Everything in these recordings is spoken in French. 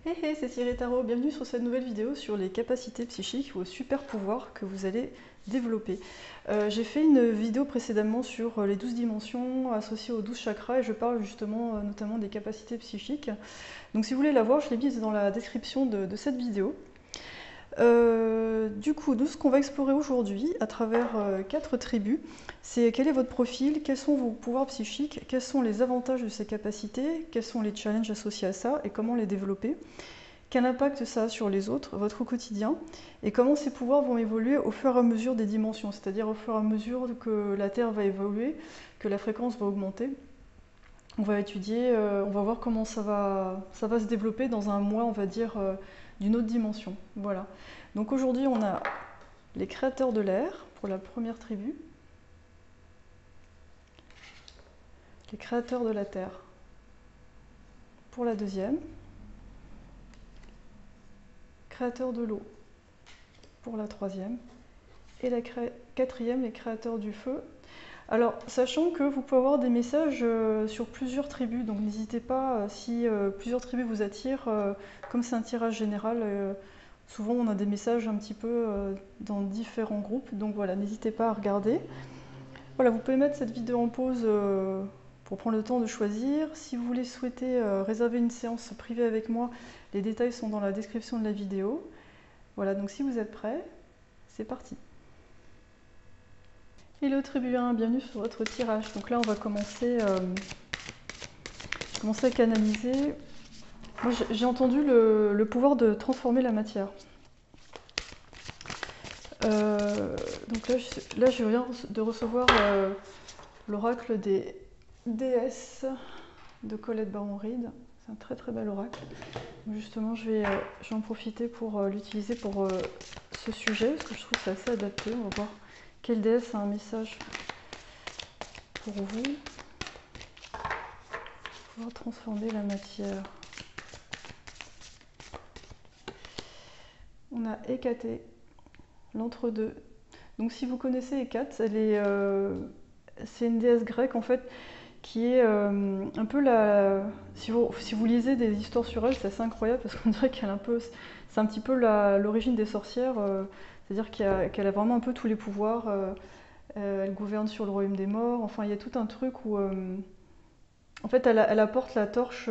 Hey hey, c'est Cyril Tarot, bienvenue sur cette nouvelle vidéo sur les capacités psychiques ou super pouvoirs que vous allez développer. J'ai fait une vidéo précédemment sur les 12 dimensions associées aux 12 chakras et je parle justement notamment des capacités psychiques. Donc si vous voulez la voir, je l'ai mise dans la description de cette vidéo. Du coup, nous, ce qu'on va explorer aujourd'hui à travers 4 tribus, c'est quel est votre profil, quels sont vos pouvoirs psychiques, quels sont les avantages de ces capacités, quels sont les challenges associés à ça et comment les développer. Quel impact ça a sur les autres, votre quotidien, et comment ces pouvoirs vont évoluer au fur et à mesure des dimensions, c'est-à-dire au fur et à mesure que la Terre va évoluer, que la fréquence va augmenter. On va étudier, on va voir comment ça va se développer dans un mois, on va dire, d'une autre dimension. Voilà. Donc aujourd'hui, on a les créateurs de l'air pour la première tribu, les créateurs de la Terre pour la deuxième, créateurs de l'eau pour la troisième, et la quatrième, les créateurs du feu. Alors, sachant que vous pouvez avoir des messages sur plusieurs tribus, donc n'hésitez pas, si plusieurs tribus vous attirent, comme c'est un tirage général, souvent on a des messages un petit peu dans différents groupes, donc voilà, n'hésitez pas à regarder. Voilà, vous pouvez mettre cette vidéo en pause pour prendre le temps de choisir. Si vous voulez souhaiter réserver une séance privée avec moi, les détails sont dans la description de la vidéo. Voilà, donc si vous êtes prêts, c'est parti. Hello tribu 1, bienvenue sur votre tirage. Donc là on va commencer à canaliser. Moi j'ai entendu le pouvoir de transformer la matière. Donc là je viens de recevoir l'oracle des déesses de Colette Baron-Reid. C'est un très très bel oracle. Donc justement je vais en profiter pour l'utiliser pour ce sujet, parce que je trouve que c'est assez adapté. On va voir quelle déesse a un message pour vous. Pouvoir transformer la matière. On a Hécaté, l'entre-deux. Donc si vous connaissez Hécate, c'est une déesse grecque en fait qui est un peu la... Si vous lisez des histoires sur elle, c'est assez incroyable parce qu'on dirait qu'elle c'est un petit peu l'origine des sorcières, c'est-à-dire qu'elle a vraiment un peu tous les pouvoirs. Elle gouverne sur le royaume des morts. Enfin, il y a tout un truc où en fait elle apporte la torche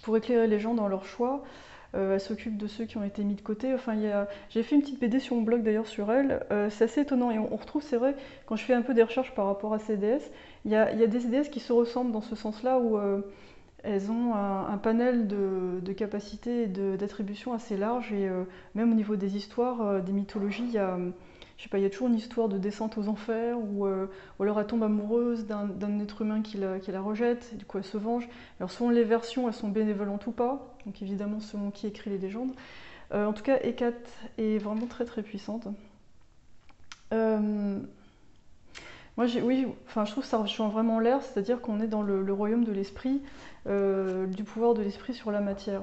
pour éclairer les gens dans leurs choix. Elle s'occupe de ceux qui ont été mis de côté. Enfin, j'ai fait une petite BD sur mon blog d'ailleurs sur elle. C'est assez étonnant et on retrouve, c'est vrai, quand je fais un peu des recherches par rapport à ces déesses, il y a des déesses qui se ressemblent dans ce sens-là où elles ont un panel de capacités et d'attributions assez large et même au niveau des histoires, des mythologies, il y a, je sais pas, il y a toujours une histoire de descente aux enfers ou alors elle tombe amoureuse d'un être humain qui la rejette, et du coup elle se venge. Alors selon les versions, elles sont bénévolentes ou pas, donc évidemment selon qui écrit les légendes. En tout cas, Hécate est vraiment très très puissante. Euh, oui, enfin, je trouve que ça rejoint vraiment l'air, c'est-à-dire qu'on est dans le royaume de l'esprit, du pouvoir de l'esprit sur la matière.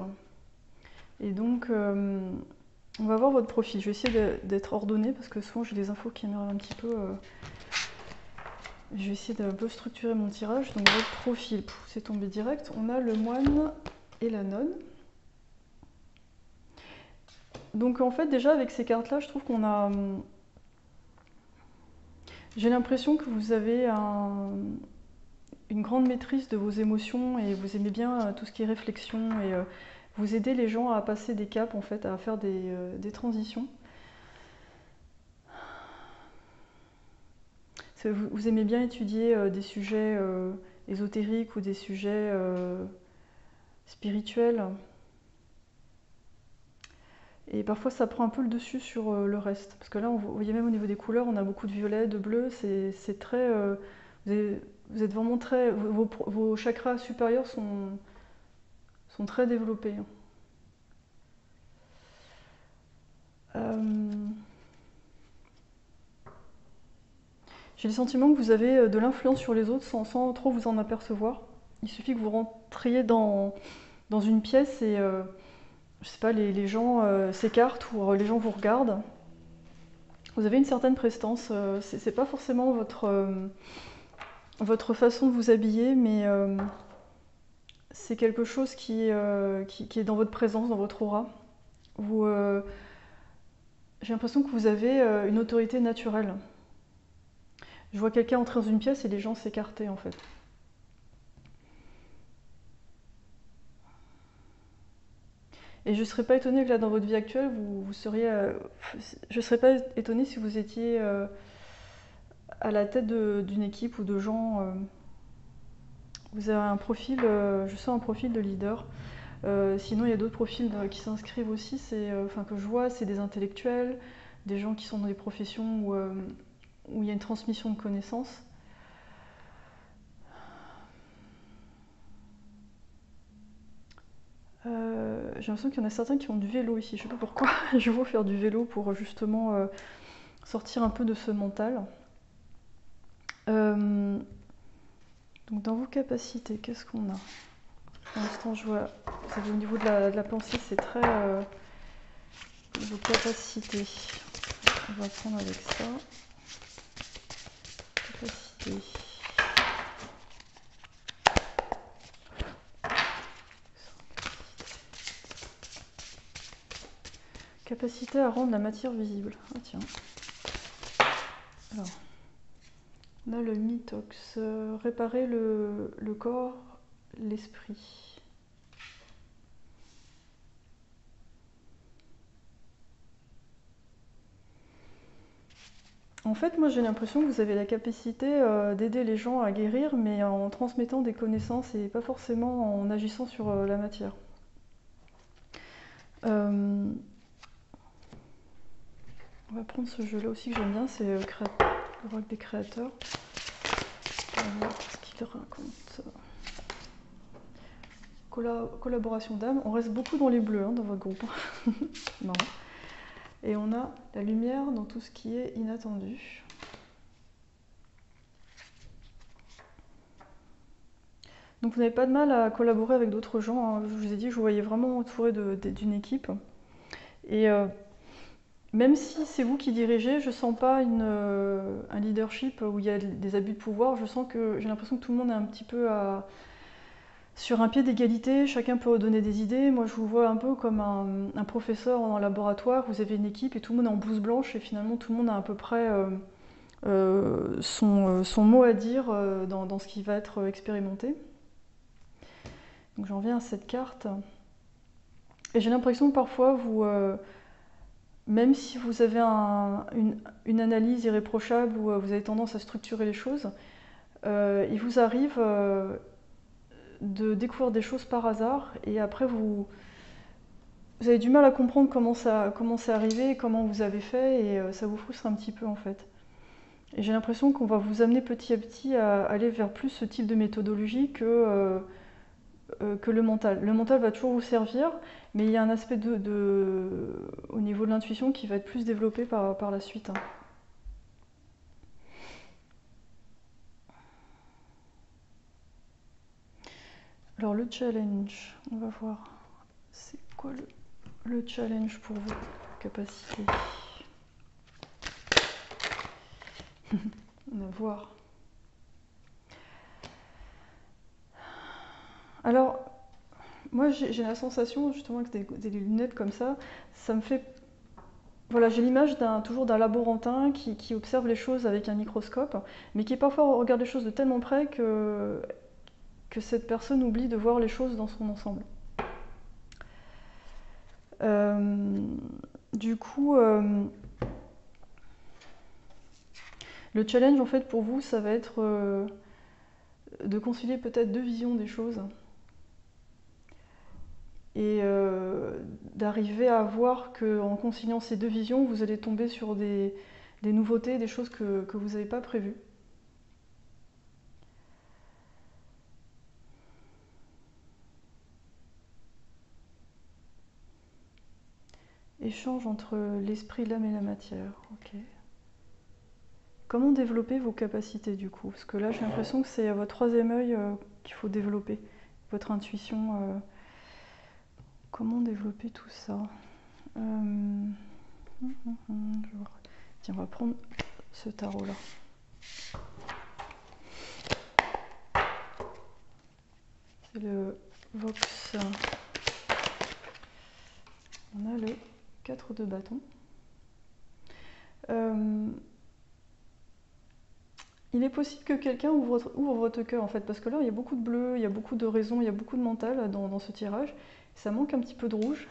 Et donc, on va voir votre profil. Je vais essayer d'être ordonnée parce que souvent j'ai des infos qui émergent un petit peu. Je vais essayer d'un peu structurer mon tirage. Donc, votre profil, c'est tombé direct. On a le moine et la nonne. Donc, en fait, déjà avec ces cartes-là, je trouve qu'on a. J'ai l'impression que vous avez une grande maîtrise de vos émotions et vous aimez bien tout ce qui est réflexion et vous aidez les gens à passer des caps, en fait, à faire des transitions. Vous aimez bien étudier des sujets ésotériques ou des sujets spirituels. Et parfois ça prend un peu le dessus sur le reste. Parce que là, vous voyez même au niveau des couleurs, on a beaucoup de violet, de bleu. C'est très... vous êtes vraiment très... Vos chakras supérieurs sont très développés. J'ai le sentiment que vous avez de l'influence sur les autres sans trop vous en apercevoir. Il suffit que vous rentriez dans une pièce et je sais pas, les gens s'écartent ou les gens vous regardent. Vous avez une certaine prestance. C'est pas forcément votre façon de vous habiller, mais c'est quelque chose qui est dans votre présence, dans votre aura. J'ai l'impression que vous avez une autorité naturelle. Je vois quelqu'un entrer dans une pièce et les gens s'écarter en fait. Et je ne serais pas étonnée que là, dans votre vie actuelle, vous seriez. Je ne serais pas étonnée si vous étiez à la tête d'une équipe ou de gens. Vous avez un profil, je sens un profil de leader. Sinon, il y a d'autres profils qui s'inscrivent aussi. Enfin, que je vois, c'est des intellectuels, des gens qui sont dans des professions où il y a une transmission de connaissances. J'ai l'impression qu'il y en a certains qui font du vélo ici. Je ne sais pas pourquoi. Je vois faire du vélo pour justement sortir un peu de ce mental. Donc dans vos capacités, qu'est-ce qu'on a? Pour l'instant, je vois, vous savez, au niveau de la pensée, c'est très vos capacités. On va prendre avec ça. Capacité. Capacité à rendre la matière visible. Ah tiens. Alors, on a le mythox. Réparer le corps, l'esprit. En fait, moi j'ai l'impression que vous avez la capacité d'aider les gens à guérir, mais en transmettant des connaissances et pas forcément en agissant sur la matière. On va prendre ce jeu-là aussi que j'aime bien, c'est le rock des créateurs. On va voir ce qu'il raconte. Collaboration d'âme. On reste beaucoup dans les bleus hein, dans votre groupe. Non. Et on a la lumière dans tout ce qui est inattendu. Donc vous n'avez pas de mal à collaborer avec d'autres gens. Hein. Je vous ai dit que je vous voyais vraiment entouré d'une équipe. Et même si c'est vous qui dirigez, je sens pas un leadership où il y a des abus de pouvoir. Je sens que j'ai l'impression que tout le monde est un petit peu sur un pied d'égalité. Chacun peut redonner des idées. Moi, je vous vois un peu comme un professeur en laboratoire. Vous avez une équipe et tout le monde est en blouse blanche et finalement tout le monde a à peu près son mot à dire dans ce qui va être expérimenté. Donc j'en viens à cette carte. Et j'ai l'impression que parfois, même si vous avez une analyse irréprochable ou vous avez tendance à structurer les choses, il vous arrive de découvrir des choses par hasard et après vous avez du mal à comprendre comment c'est arrivé, comment vous avez fait et ça vous frustre un petit peu en fait. Et j'ai l'impression qu'on va vous amener petit à petit à aller vers plus ce type de méthodologie que le mental. Le mental va toujours vous servir, mais il y a un aspect au niveau de l'intuition qui va être plus développé par la suite. Hein. Alors le challenge, on va voir. C'est quoi le challenge pour vous? Capacité. On va voir. Alors, moi j'ai la sensation justement que des lunettes comme ça me fait... Voilà, j'ai l'image toujours d'un laborantin qui observe les choses avec un microscope, mais qui parfois regarde les choses de tellement près que cette personne oublie de voir les choses dans son ensemble. Du coup, le challenge en fait pour vous, ça va être de concilier peut-être deux visions des choses et d'arriver à voir qu'en conciliant ces deux visions, vous allez tomber sur des nouveautés, des choses que vous n'avez pas prévues. Échange entre l'esprit, l'âme et la matière. Ok. Comment développer vos capacités du coup? Parce que là j'ai l'impression que c'est à votre troisième œil qu'il faut développer votre intuition. Comment développer tout ça? Tiens, on va prendre ce tarot là. C'est le Vox. On a le 4 de bâton. Il est possible que quelqu'un ouvre votre cœur en fait, parce que là il y a beaucoup de bleu, il y a beaucoup de raison, il y a beaucoup de mental dans ce tirage. Ça manque un petit peu de rouge.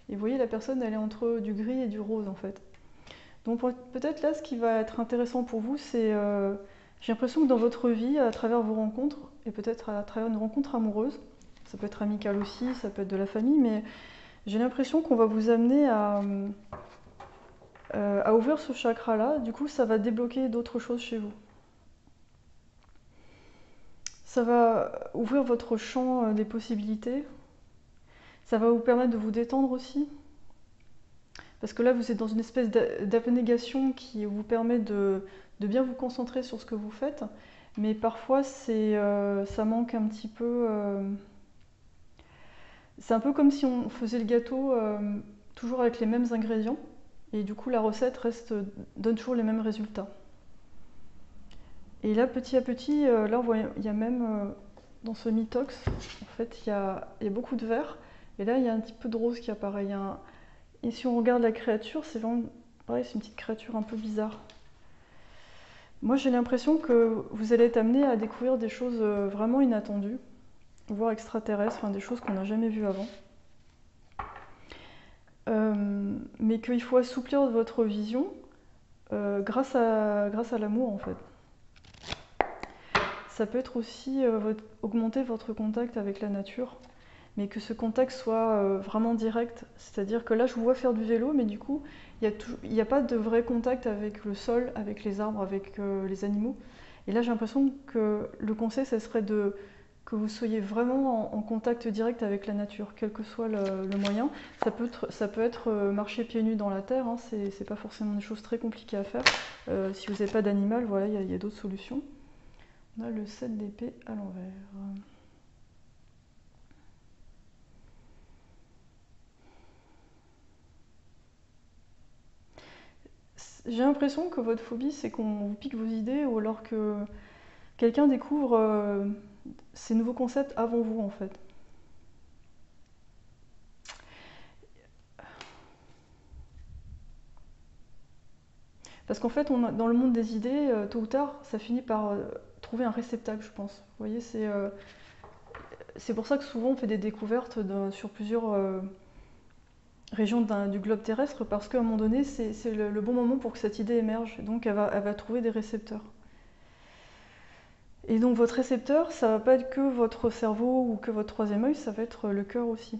Et vous voyez, la personne elle est entre du gris et du rose en fait. Donc peut-être là ce qui va être intéressant pour vous, c'est j'ai l'impression que dans votre vie, à travers vos rencontres, et peut-être à travers une rencontre amoureuse, ça peut être amical aussi, ça peut être de la famille, mais j'ai l'impression qu'on va vous amener à ouvrir ce chakra-là. Du coup, ça va débloquer d'autres choses chez vous. Ça va ouvrir votre champ des possibilités. Ça va vous permettre de vous détendre aussi. Parce que là, vous êtes dans une espèce d'abnégation qui vous permet de bien vous concentrer sur ce que vous faites. Mais parfois, ça manque un petit peu. C'est un peu comme si on faisait le gâteau toujours avec les mêmes ingrédients. Et du coup, la recette donne toujours les mêmes résultats. Et là, petit à petit, là, on voit, il y a même dans ce mitox, en fait, il y a beaucoup de vert. Et là, il y a un petit peu de rose qui apparaît. Et si on regarde la créature, c'est vraiment pareil, c'est une petite créature un peu bizarre. Moi, j'ai l'impression que vous allez être amené à découvrir des choses vraiment inattendues, voire extraterrestres, enfin, des choses qu'on n'a jamais vues avant. Mais qu'il faut assouplir votre vision grâce à l'amour, en fait. Ça peut être aussi augmenter votre contact avec la nature, mais que ce contact soit vraiment direct. C'est-à-dire que là, je vous vois faire du vélo, mais du coup, il n'y a pas de vrai contact avec le sol, avec les arbres, avec les animaux. Et là, j'ai l'impression que le conseil, ce serait que vous soyez vraiment en contact direct avec la nature, quel que soit le moyen. Ça peut être marcher pieds nus dans la terre, hein, c'est pas forcément des choses très compliquées à faire. Si vous n'avez pas d'animal, voilà, il y a d'autres solutions. On a le 7 d'épée à l'envers. J'ai l'impression que votre phobie, c'est qu'on vous pique vos idées ou alors que quelqu'un découvre ces nouveaux concepts avant vous, en fait. Parce qu'en fait, dans le monde des idées, tôt ou tard, ça finit par trouver un réceptacle, je pense. Vous voyez, c'est pour ça que souvent on fait des découvertes sur plusieurs régions du globe terrestre, parce qu'à un moment donné, c'est le bon moment pour que cette idée émerge. Et donc, elle va trouver des récepteurs. Et donc, votre récepteur, ça va pas être que votre cerveau ou que votre troisième œil, ça va être le cœur aussi.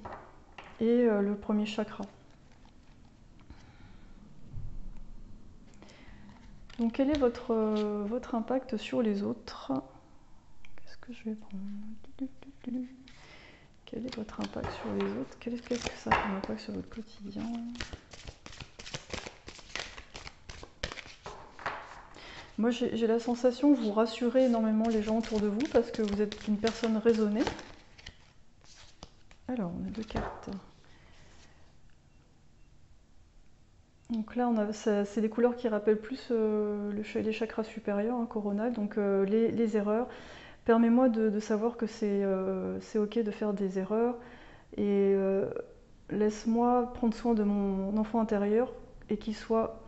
Et le premier chakra. Donc, quel est votre impact sur les autres? Qu'est-ce que je vais prendre? Quel est votre impact sur les autres? Qu'est-ce que ça a comme impact sur votre quotidien? Moi, j'ai la sensation que vous rassurez énormément les gens autour de vous parce que vous êtes une personne raisonnée. Alors, on a 2 cartes. Donc là, c'est des couleurs qui rappellent plus les chakras supérieurs, hein, coronal, donc les erreurs. Permets-moi de savoir que c'est ok de faire des erreurs et laisse-moi prendre soin de mon enfant intérieur et qu'il soit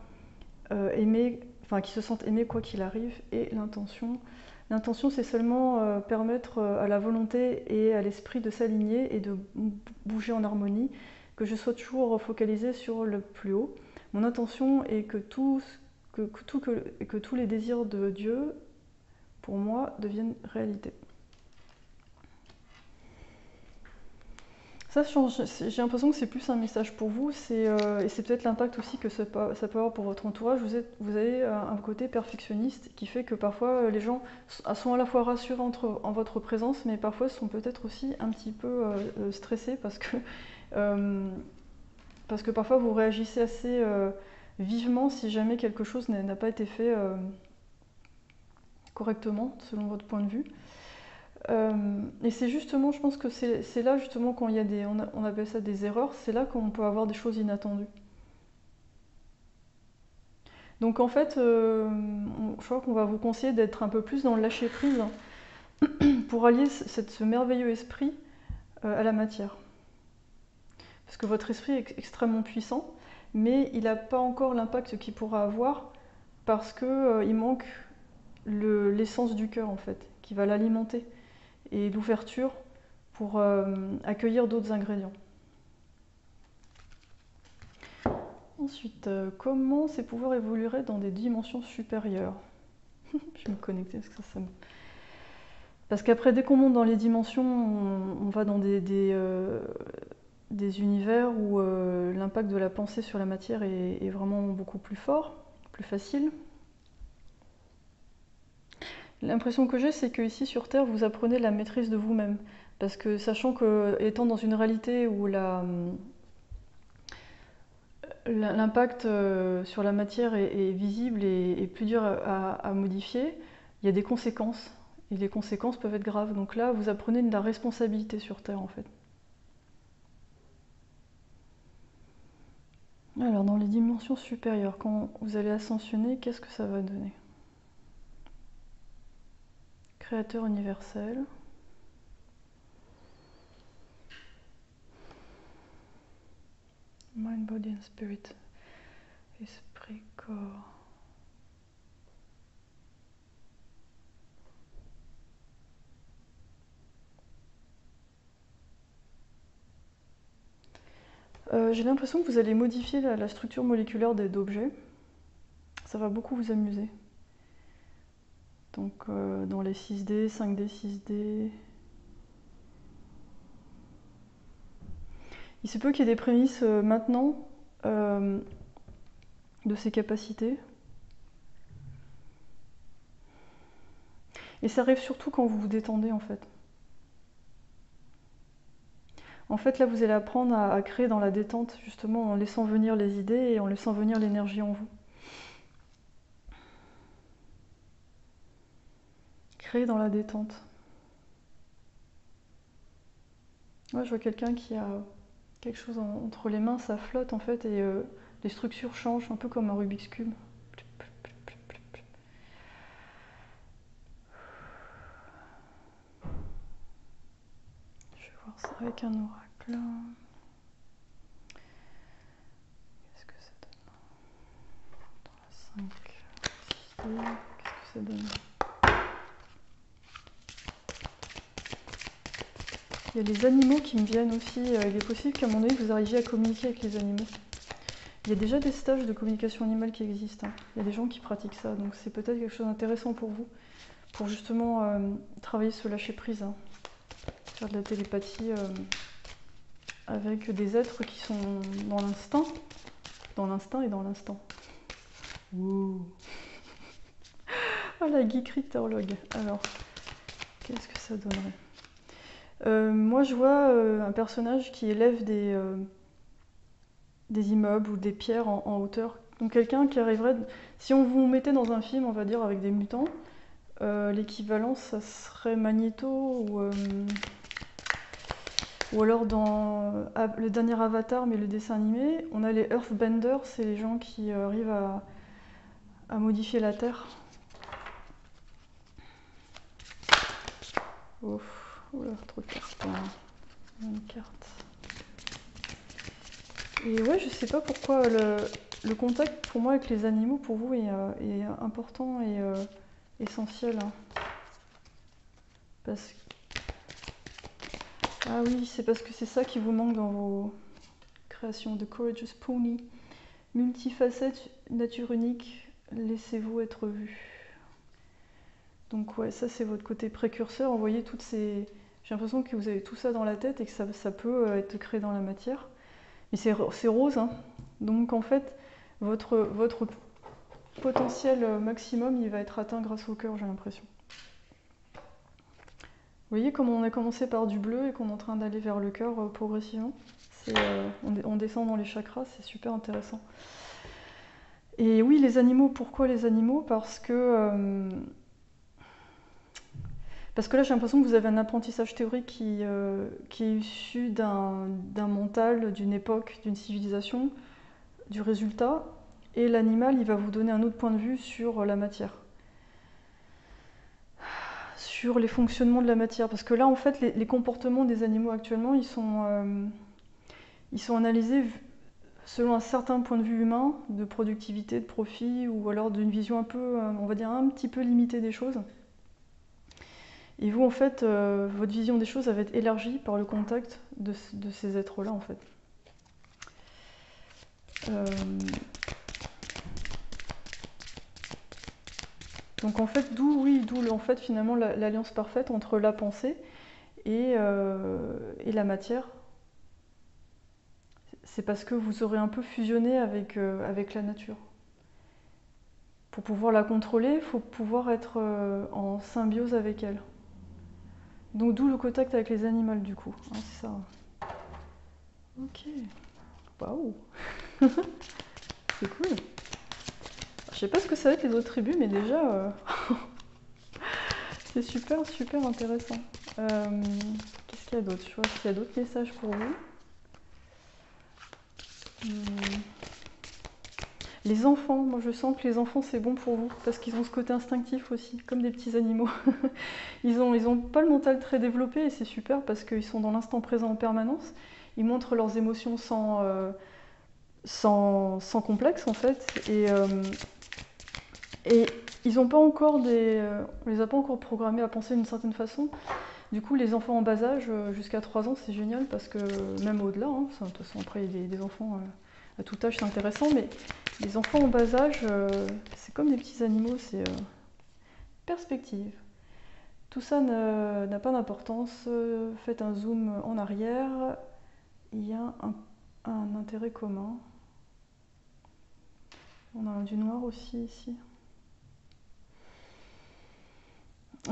aimé, enfin qu'il se sente aimé quoi qu'il arrive. Et l'intention c'est seulement permettre à la volonté et à l'esprit de s'aligner et de bouger en harmonie, que je sois toujours focalisée sur le plus haut. Mon intention est que tous les désirs de Dieu, pour moi, deviennent réalité. Ça, j'ai l'impression que c'est plus un message pour vous, et c'est peut-être l'impact aussi que ça peut avoir pour votre entourage. Vous avez un côté perfectionniste qui fait que parfois les gens sont à la fois rassurés en votre présence, mais parfois sont peut-être aussi un petit peu stressés parce que parfois vous réagissez assez vivement si jamais quelque chose n'a pas été fait correctement selon votre point de vue. Et c'est justement, je pense que c'est là justement quand il y a on appelle ça des erreurs, c'est là qu'on peut avoir des choses inattendues. Donc en fait, je crois qu'on va vous conseiller d'être un peu plus dans le lâcher prise pour allier ce merveilleux esprit à la matière. Parce que votre esprit est extrêmement puissant, mais il n'a pas encore l'impact qu'il pourra avoir parce qu'il manque l'essence du cœur en fait, qui va l'alimenter, et l'ouverture pour accueillir d'autres ingrédients. Ensuite, comment ces pouvoirs évolueraient dans des dimensions supérieures? Je vais me connecter parce que ça me... Parce qu'après, dès qu'on monte dans les dimensions, on va dans des univers où l'impact de la pensée sur la matière est vraiment beaucoup plus fort, plus facile. L'impression que j'ai, c'est qu'ici sur Terre, vous apprenez la maîtrise de vous-même. Parce que sachant que, étant dans une réalité où l'impact sur la matière est visible et plus dur à modifier, il y a des conséquences. Et les conséquences peuvent être graves. Donc là, vous apprenez de la responsabilité sur Terre, en fait. Alors, dans les dimensions supérieures, quand vous allez ascensionner, qu'est-ce que ça va donner? Créateur universel. Mind, body and spirit. Esprit, corps. J'ai l'impression que vous allez modifier la structure moléculaire d'objets. Ça va beaucoup vous amuser. Donc dans les 6D, 5D, 6D. Il se peut qu'il y ait des prémices maintenant de ces capacités. Et ça arrive surtout quand vous vous détendez en fait. En fait, là, vous allez apprendre à créer dans la détente, justement, en laissant venir les idées et en laissant venir l'énergie en vous. Créer dans la détente. Ouais, je vois quelqu'un qui a quelque chose entre les mains, ça flotte en fait, et les structures changent, un peu comme un Rubik's Cube. Je vais voir ça avec un oracle. Qu'est-ce que ça donne? Dans la 5, 6D, qu'est-ce que ça donne? Il y a les animaux qui me viennent aussi. Il est possible qu'à un moment donné, vous arriviez à communiquer avec les animaux. Il y a déjà des stages de communication animale qui existent. Il y a des gens qui pratiquent ça, donc c'est peut-être quelque chose d'intéressant pour vous, pour justement travailler ce lâcher-prise, faire de la télépathie avec des êtres qui sont dans l'instinct et dans l'instant. Ouh. Ah, la geekerie de Terlogue. Alors, qu'est-ce que ça donnerait? Moi, je vois un personnage qui élève des immeubles ou des pierres en hauteur. Donc quelqu'un qui arriverait... Si on vous mettait dans un film, on va dire, avec des mutants, l'équivalent, ça serait Magneto ou alors dans le dernier Avatar, mais le dessin animé, on a les Earthbenders, c'est les gens qui arrivent à modifier la Terre. Ouf, oula, trop de cartes. Une carte. Et ouais, je sais pas pourquoi le contact pour moi avec les animaux, pour vous, est important et essentiel. Parce... Ah oui, c'est parce que c'est ça qui vous manque dans vos créations. The Courageous Pony. Multifacette, nature unique, laissez-vous être vu. Donc ouais, ça c'est votre côté précurseur. Vous voyez toutes ces... J'ai l'impression que vous avez tout ça dans la tête et que ça peut être créé dans la matière. Mais c'est rose, hein. Donc en fait, votre potentiel maximum, il va être atteint grâce au cœur, j'ai l'impression. Vous voyez comment on a commencé par du bleu et qu'on est en train d'aller vers le cœur progressivement. On descend dans les chakras, c'est super intéressant. Et oui, les animaux, pourquoi les animaux? Parce que là, j'ai l'impression que vous avez un apprentissage théorique qui est issu d'un mental, d'une époque, d'une civilisation, du résultat, et l'animal, il va vous donner un autre point de vue sur la matière. sur les fonctionnements de la matière. Parce que là, en fait, les comportements des animaux actuellement, ils sont analysés selon un certain point de vue humain, de productivité, de profit, ou alors d'une vision un peu, on va dire, un petit peu limitée des choses. Et vous, en fait, votre vision des choses, elle va être élargie par le contact de ces êtres-là, en fait. Donc en fait, d'où en fait, finalement l'alliance parfaite entre la pensée et la matière. C'est parce que vous aurez un peu fusionné avec la nature. Pour pouvoir la contrôler, il faut pouvoir être en symbiose avec elle. Donc d'où le contact avec les animaux du coup. Hein, c'est ça. Ok. Waouh. C'est cool. Je sais pas ce que ça va être les autres tribus, mais déjà, c'est super, super intéressant. Qu'est-ce qu'il y a d'autre? Je vois s'il y a d'autres messages pour vous. Les enfants, moi je sens que les enfants c'est bon pour vous, parce qu'ils ont ce côté instinctif aussi, comme des petits animaux. Ils ont pas le mental très développé et c'est super parce qu'ils sont dans l'instant présent en permanence. Ils montrent leurs émotions sans complexe en fait. Et ils ont pas encore on les a pas encore programmés à penser d'une certaine façon. Du coup, les enfants en bas âge, jusqu'à 3 ans, c'est génial parce que même au-delà, hein, de toute façon, après, il y a des enfants à tout âge, c'est intéressant, mais les enfants en bas âge, c'est comme des petits animaux, c'est perspective. Tout ça n'a pas d'importance. Faites un zoom en arrière. Il y a un intérêt commun. On a du noir aussi ici.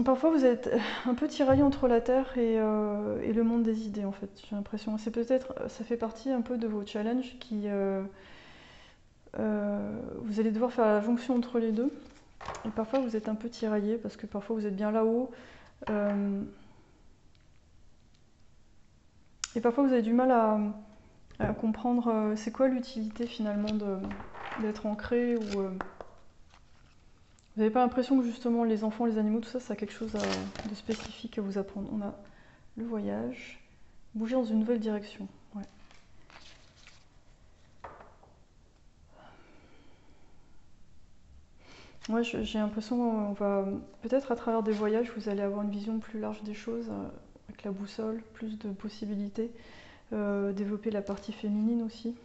Parfois vous êtes un peu tiraillé entre la Terre et le monde des idées en fait, j'ai l'impression. C'est peut-être, ça fait partie un peu de vos challenges qui... vous allez devoir faire la jonction entre les deux. Et parfois vous êtes un peu tiraillé parce que parfois vous êtes bien là-haut. Et parfois vous avez du mal à comprendre c'est quoi l'utilité finalement d'être ancré ou... Vous n'avez pas l'impression que justement les enfants, les animaux, tout ça, ça a quelque chose de spécifique à vous apprendre. On a le voyage, bouger dans une nouvelle direction. Ouais. Moi, j'ai l'impression, on va peut-être à travers des voyages, vous allez avoir une vision plus large des choses, avec la boussole, plus de possibilités, développer la partie féminine aussi.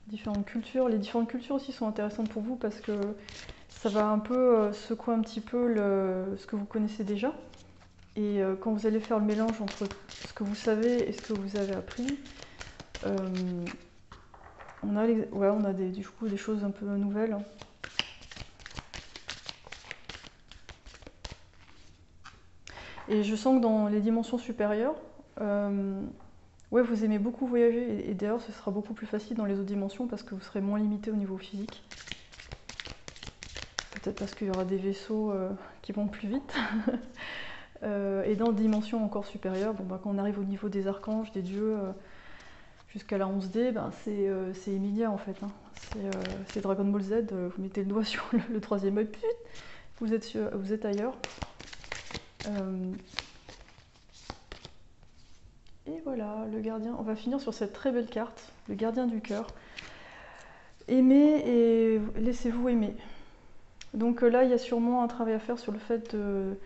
Différentes cultures, les différentes cultures aussi sont intéressantes pour vous parce que ça va un peu secouer un petit peu ce que vous connaissez déjà. Et quand vous allez faire le mélange entre ce que vous savez et ce que vous avez appris, on a du coup des choses un peu nouvelles. Et je sens que dans les dimensions supérieures, ouais, vous aimez beaucoup voyager. Et d'ailleurs, ce sera beaucoup plus facile dans les autres dimensions parce que vous serez moins limité au niveau physique. Peut-être parce qu'il y aura des vaisseaux qui vont plus vite. Et dans des dimensions encore supérieures, bon, quand on arrive au niveau des archanges, des dieux, jusqu'à la 11D, c'est immédiat en fait. Hein. C'est Dragon Ball Z, vous mettez le doigt sur le troisième œil, vous êtes ailleurs. Et voilà, le gardien. On va finir sur cette très belle carte, le gardien du cœur. Aimez et laissez-vous aimer. Donc là, il y a sûrement un travail à faire sur le fait de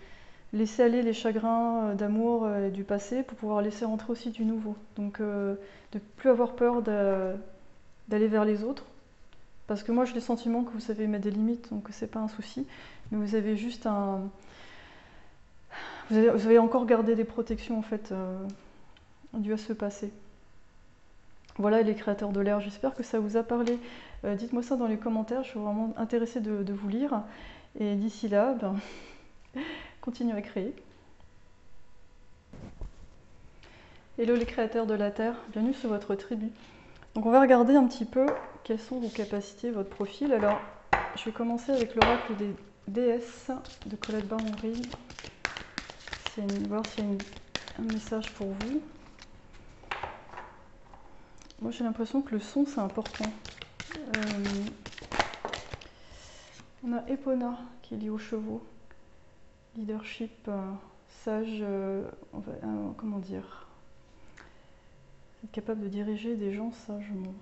laisser aller les chagrins d'amour et du passé pour pouvoir laisser rentrer aussi du nouveau. Donc de ne plus avoir peur d'aller vers les autres. Parce que moi j'ai le sentiment que vous savez mettre des limites, donc c'est pas un souci. Mais vous avez juste vous avez encore gardé des protections en fait dues à ce passé. Voilà les créateurs de l'air, j'espère que ça vous a parlé. Dites-moi ça dans les commentaires, je suis vraiment intéressée de vous lire. Et d'ici là, continuez à créer. Hello les créateurs de la Terre, bienvenue sur votre tribu. Donc on va regarder un petit peu quelles sont vos capacités, votre profil. Alors je vais commencer avec l'oracle des déesses de Colette Baron-Henry. Voir s'il y a un message pour vous. Moi j'ai l'impression que le son c'est important. On a Epona qui est lié aux chevaux. leadership, sage, comment dire, être capable de diriger des gens sagement.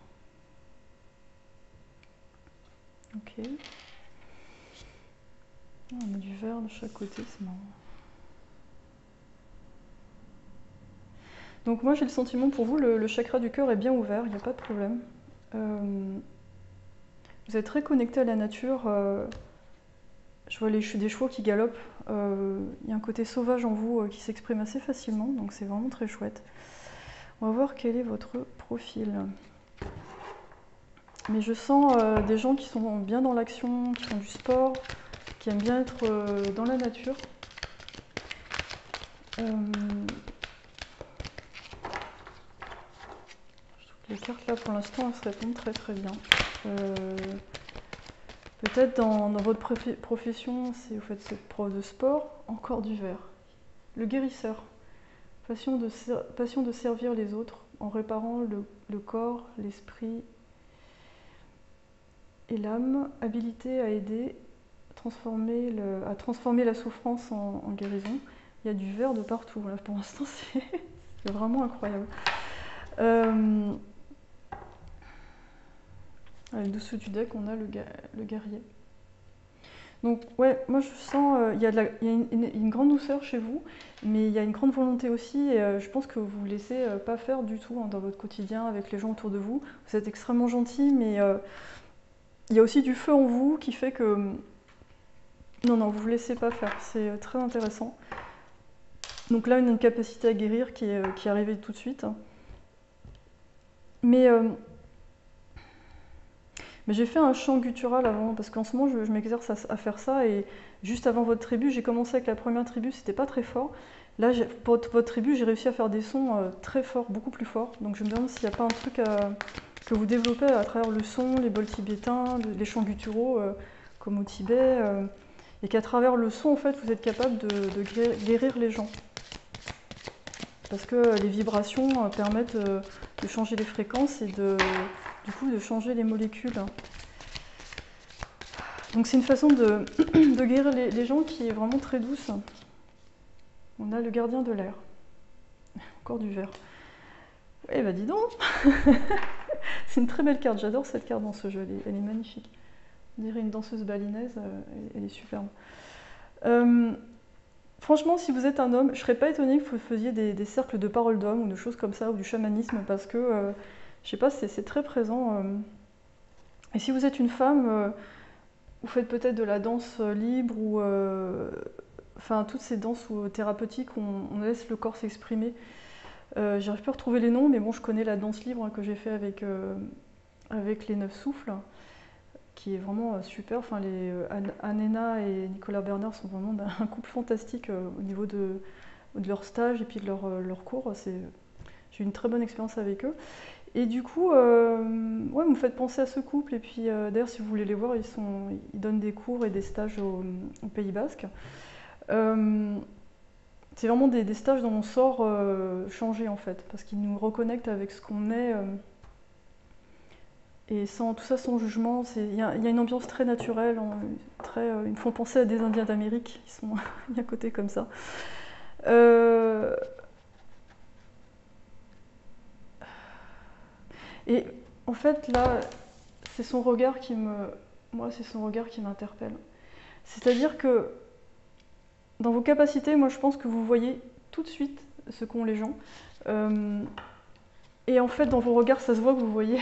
Ok. On a du vert de chaque côté, c'est marrant. Donc moi j'ai le sentiment pour vous, le chakra du cœur est bien ouvert, il n'y a pas de problème. Vous êtes très connecté à la nature. Je vois des chevaux qui galopent. Il y a un côté sauvage en vous qui s'exprime assez facilement, donc c'est vraiment très chouette. On va voir quel est votre profil. Mais je sens des gens qui sont bien dans l'action, qui font du sport, qui aiment bien être dans la nature. Je trouve que les cartes là pour l'instant elles se répondent très très bien. Peut-être dans votre profession, si vous faites cette prof de sport, encore du vert. Le guérisseur, passion de servir les autres en réparant le corps, l'esprit et l'âme, habilité à aider, à transformer la souffrance en guérison. Il y a du vert de partout, là, pour l'instant c'est vraiment incroyable. Dessous du deck, on a le guerrier. Donc ouais, moi je sens, il y a une grande douceur chez vous, mais il y a une grande volonté aussi, et je pense que vous ne vous laissez pas faire du tout dans votre quotidien avec les gens autour de vous. Vous êtes extrêmement gentil, mais il y a aussi du feu en vous qui fait que... Non, vous ne vous laissez pas faire, c'est très intéressant. Donc là, une capacité à guérir qui est arrivée tout de suite. Mais j'ai fait un chant guttural avant, parce qu'en ce moment je m'exerce à faire ça, et juste avant votre tribu, j'ai commencé avec la première tribu, c'était pas très fort. Là, pour votre tribu, j'ai réussi à faire des sons très forts, beaucoup plus forts. Donc je me demande s'il n'y a pas un truc que vous développez à travers le son, les bols tibétains, les chants gutturaux, comme au Tibet, et qu'à travers le son, en fait, vous êtes capable de guérir les gens. Parce que les vibrations permettent de changer les fréquences et du coup de changer les molécules. Donc c'est une façon de guérir les gens qui est vraiment très douce. On a le gardien de l'air. Encore du vert. Eh ben dis donc. C'est une très belle carte, j'adore cette carte dans ce jeu, elle est magnifique. On dirait une danseuse balinaise, elle est superbe. Franchement, si vous êtes un homme, je serais pas étonnée que vous faisiez des cercles de paroles d'hommes ou de choses comme ça, ou du chamanisme, parce que, je sais pas, c'est très présent. Et si vous êtes une femme, vous faites peut-être de la danse libre, ou enfin toutes ces danses thérapeutiques où on laisse le corps s'exprimer. J'arrive pas à retrouver les noms, mais bon, je connais la danse libre que j'ai fait avec les 9 souffles, qui est vraiment super. Enfin, Anena et Nicolas Bernard sont vraiment un couple fantastique au niveau de leur stage et puis de leur cours. J'ai eu une très bonne expérience avec eux. Et du coup, ouais, vous me faites penser à ce couple. Et puis, d'ailleurs, si vous voulez les voir, ils donnent des cours et des stages au Pays Basque. C'est vraiment des stages dont on sort changé, en fait, parce qu'ils nous reconnectent avec ce qu'on est. Et tout ça sans jugement, il y a une ambiance très naturelle, ils me font penser à des Indiens d'Amérique, ils sont à côté comme ça. Et en fait là, c'est son regard c'est son regard qui m'interpelle. C'est-à-dire que dans vos capacités, moi je pense que vous voyez tout de suite ce qu'ont les gens. Et en fait dans vos regards, ça se voit que vous voyez.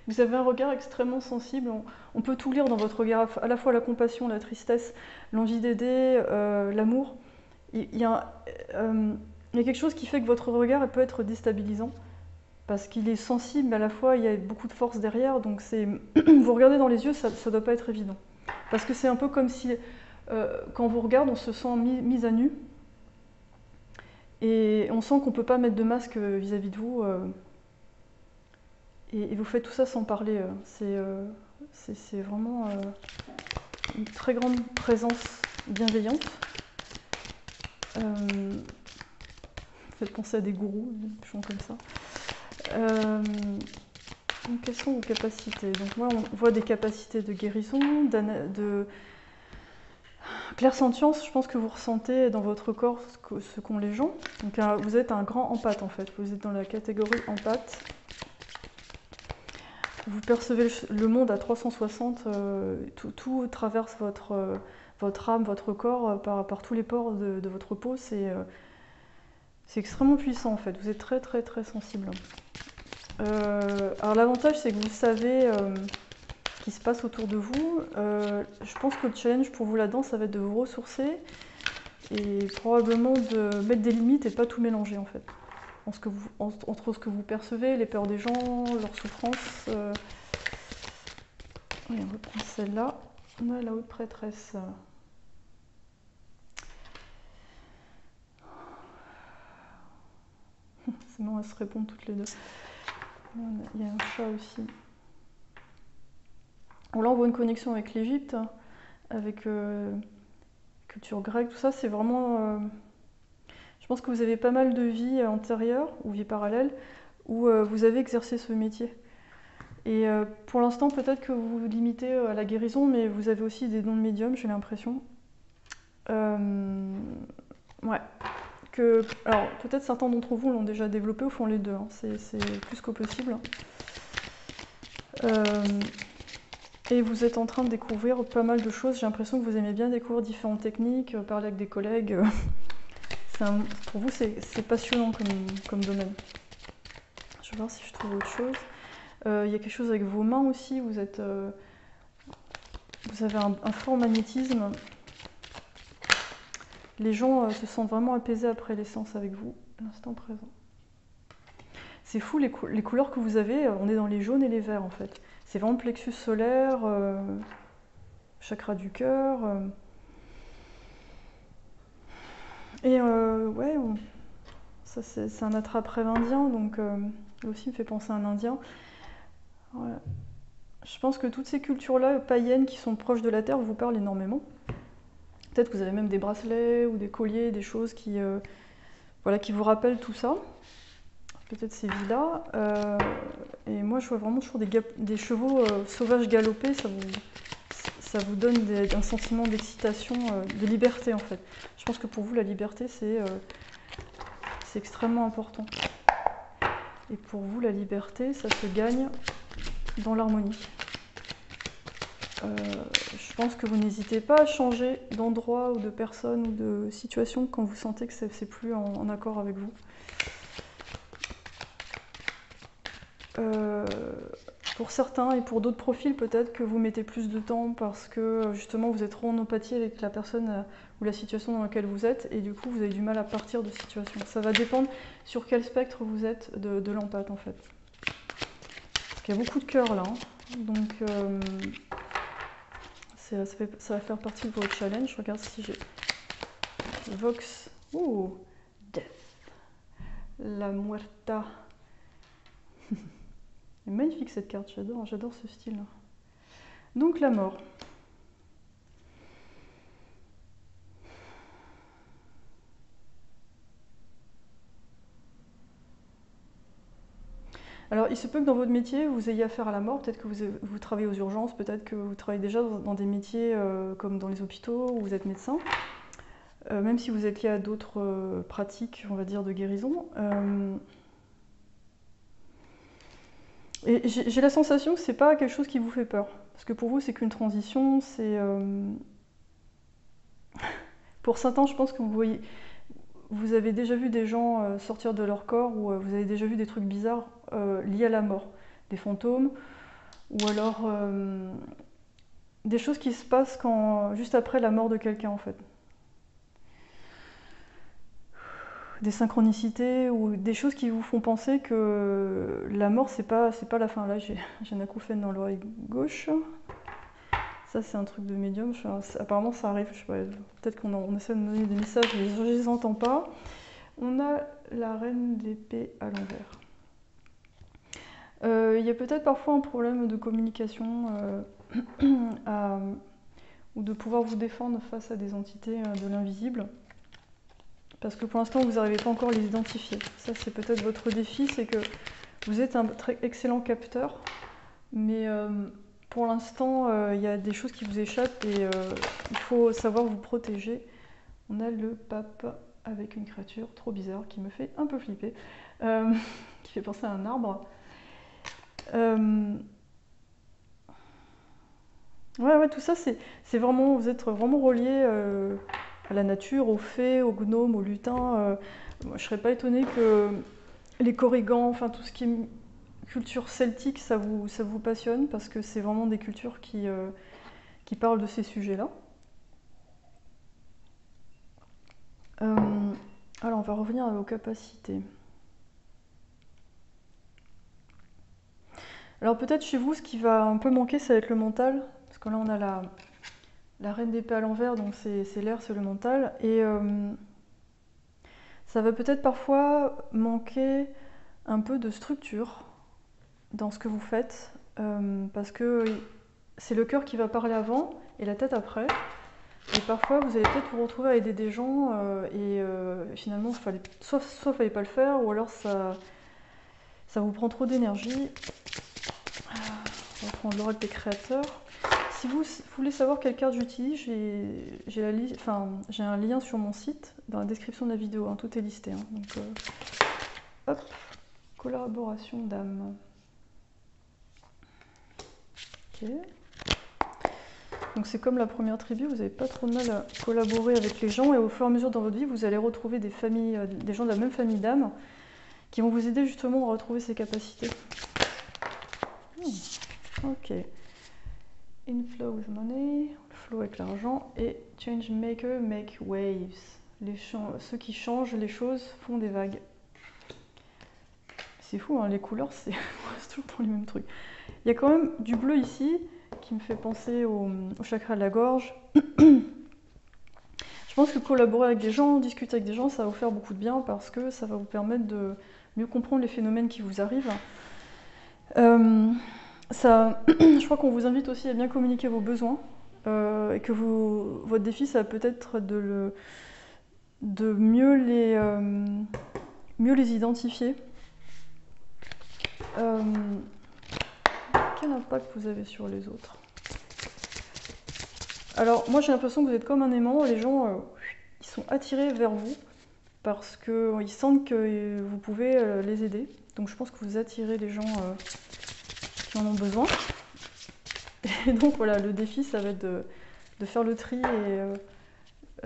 Vous avez un regard extrêmement sensible, on peut tout lire dans votre regard, à la fois la compassion, la tristesse, l'envie d'aider, l'amour. Il y a quelque chose qui fait que votre regard peut être déstabilisant, parce qu'il est sensible, mais à la fois il y a beaucoup de force derrière, donc vous regardez dans les yeux, ça ne doit pas être évident. Parce que c'est un peu comme si, quand on vous regarde, on se sent mis à nu, et on sent qu'on ne peut pas mettre de masque vis-à-vis de vous. Et vous faites tout ça sans parler. C'est vraiment une très grande présence bienveillante. Vous faites penser à des gourous, des gens comme ça. Donc, quelles sont vos capacités? Donc moi, on voit des capacités de guérison, Clairsentience, je pense que vous ressentez dans votre corps ce qu'ont les gens. Donc vous êtes un grand empathe en fait, vous êtes dans la catégorie empathe. Vous percevez le monde à 360, tout traverse votre âme, votre corps, par tous les pores de votre peau. C'est extrêmement puissant en fait, vous êtes très très très sensible. Alors l'avantage c'est que vous savez ce qui se passe autour de vous. Je pense que le challenge pour vous là-dedans, ça va être de vous ressourcer et probablement de mettre des limites et pas tout mélanger en fait. Entre ce que vous percevez, les peurs des gens, leurs souffrances. Oui, on va prendre celle-là. On a la haute prêtresse. Sinon, elles se répondent toutes les deux. Il y a un chat aussi. Bon, là, on voit une connexion avec l'Égypte, avec culture grecque, tout ça. C'est vraiment. Je pense que vous avez pas mal de vies antérieures ou vies parallèles où vous avez exercé ce métier. Et pour l'instant, peut-être que vous vous limitez à la guérison, mais vous avez aussi des dons de médium, j'ai l'impression. Ouais. Alors, peut-être certains d'entre vous l'ont déjà développé ou font les deux, hein. C'est plus qu'au possible. Et vous êtes en train de découvrir pas mal de choses. J'ai l'impression que vous aimez bien découvrir différentes techniques, parler avec des collègues. Pour vous, c'est passionnant comme domaine. Je vais voir si je trouve autre chose. Il y a quelque chose avec vos mains aussi. Vous avez un fort magnétisme. Les gens se sentent vraiment apaisés après les séances avec vous, l'instant présent. C'est fou les couleurs que vous avez. On est dans les jaunes et les verts en fait. C'est vraiment plexus solaire, chakra du cœur. Et ouais, ça c'est un attrape-rêve indien, donc lui aussi me fait penser à un indien. Voilà. Je pense que toutes ces cultures-là, païennes, qui sont proches de la Terre, vous parlent énormément. Peut-être que vous avez même des bracelets ou des colliers, des choses qui vous rappellent tout ça. Peut-être ces vies-là. Et moi, je vois vraiment toujours des chevaux sauvages galoper. Ça vous donne un sentiment d'excitation, de liberté en fait. Je pense que pour vous, la liberté, c'est extrêmement important. Et pour vous, la liberté, ça se gagne dans l'harmonie. Je pense que vous n'hésitez pas à changer d'endroit ou de personne ou de situation quand vous sentez que c'est plus en accord avec vous. Pour certains et pour d'autres profils, peut-être que vous mettez plus de temps parce que justement vous êtes trop en empathie avec la personne ou la situation dans laquelle vous êtes et du coup vous avez du mal à partir de situation. Ça va dépendre sur quel spectre vous êtes de l'empathe en fait. Parce qu'il y a beaucoup de cœur là, hein. Donc ça va faire partie de votre challenge. Je regarde si j'ai Vox. Ouh, Death. La Muerta. C'est magnifique cette carte, j'adore ce style. Donc la mort. Alors il se peut que dans votre métier vous ayez affaire à la mort, peut-être que vous travaillez aux urgences, peut-être que vous travaillez déjà dans des métiers comme dans les hôpitaux où vous êtes médecin, même si vous êtes lié à d'autres pratiques, on va dire, de guérison. Et j'ai la sensation que c'est pas quelque chose qui vous fait peur. Parce que pour vous, c'est qu'une transition, c'est... Pour certains, je pense que vous avez déjà vu des gens sortir de leur corps ou vous avez déjà vu des trucs bizarres liés à la mort. Des fantômes ou alors des choses qui se passent juste après la mort de quelqu'un en fait. Des synchronicités ou des choses qui vous font penser que la mort c'est pas la fin. Là j'ai un acouphène dans l'oreille gauche. Ça c'est un truc de médium. Apparemment ça arrive. Je sais pas. Peut-être qu'on essaie de me donner des messages, mais je les entends pas. On a la reine d'épée à l'envers. Il y a peut-être parfois un problème de communication ou de pouvoir vous défendre face à des entités de l'invisible. Parce que pour l'instant, vous n'arrivez pas encore à les identifier. Ça, c'est peut-être votre défi, c'est que vous êtes un très excellent capteur, mais pour l'instant, il y a des choses qui vous échappent et il faut savoir vous protéger. On a le pape avec une créature trop bizarre qui me fait un peu flipper, qui fait penser à un arbre. Ouais, tout ça, c'est vraiment, vous êtes vraiment relié à la nature, aux fées, aux gnomes, aux lutins. Moi, je serais pas étonnée que les corrigans, enfin tout ce qui est culture celtique, ça vous passionne parce que c'est vraiment des cultures qui parlent de ces sujets-là. Alors, on va revenir à vos capacités. Alors, peut-être chez vous, ce qui va un peu manquer, ça va être le mental. Parce que là, on a la reine d'épée à l'envers, donc c'est l'air, c'est le mental. Et ça va peut-être parfois manquer un peu de structure dans ce que vous faites. Parce que c'est le cœur qui va parler avant et la tête après. Et parfois, vous allez peut-être vous retrouver à aider des gens et finalement, soit fallait pas le faire, ou alors ça vous prend trop d'énergie. On va prendre l'oracle des créateurs. Si vous voulez savoir quelle carte j'utilise, j'ai un lien sur mon site dans la description de la vidéo. Hein, tout est listé. Hein, donc, hop, collaboration d'âme. Ok. Donc c'est comme la première tribu, vous n'avez pas trop de mal à collaborer avec les gens et au fur et à mesure dans votre vie, vous allez retrouver des familles, des gens de la même famille d'âme qui vont vous aider justement à retrouver ces capacités. Ok. Inflow with money, flow avec l'argent et change maker make waves. Ceux qui changent les choses font des vagues. C'est fou, hein, les couleurs, c'est toujours dans les mêmes trucs. Il y a quand même du bleu ici qui me fait penser au chakra de la gorge. Je pense que collaborer avec des gens, discuter avec des gens, ça va vous faire beaucoup de bien parce que ça va vous permettre de mieux comprendre les phénomènes qui vous arrivent. Je crois qu'on vous invite aussi à bien communiquer vos besoins et que votre défi, ça va peut-être de mieux les identifier. Quel impact vous avez sur les autres? Alors, moi j'ai l'impression que vous êtes comme un aimant, les gens ils sont attirés vers vous parce qu'ils sentent que vous pouvez les aider. Donc je pense que vous attirez les gens qui en ont besoin. Et donc voilà, le défi ça va être de faire le tri et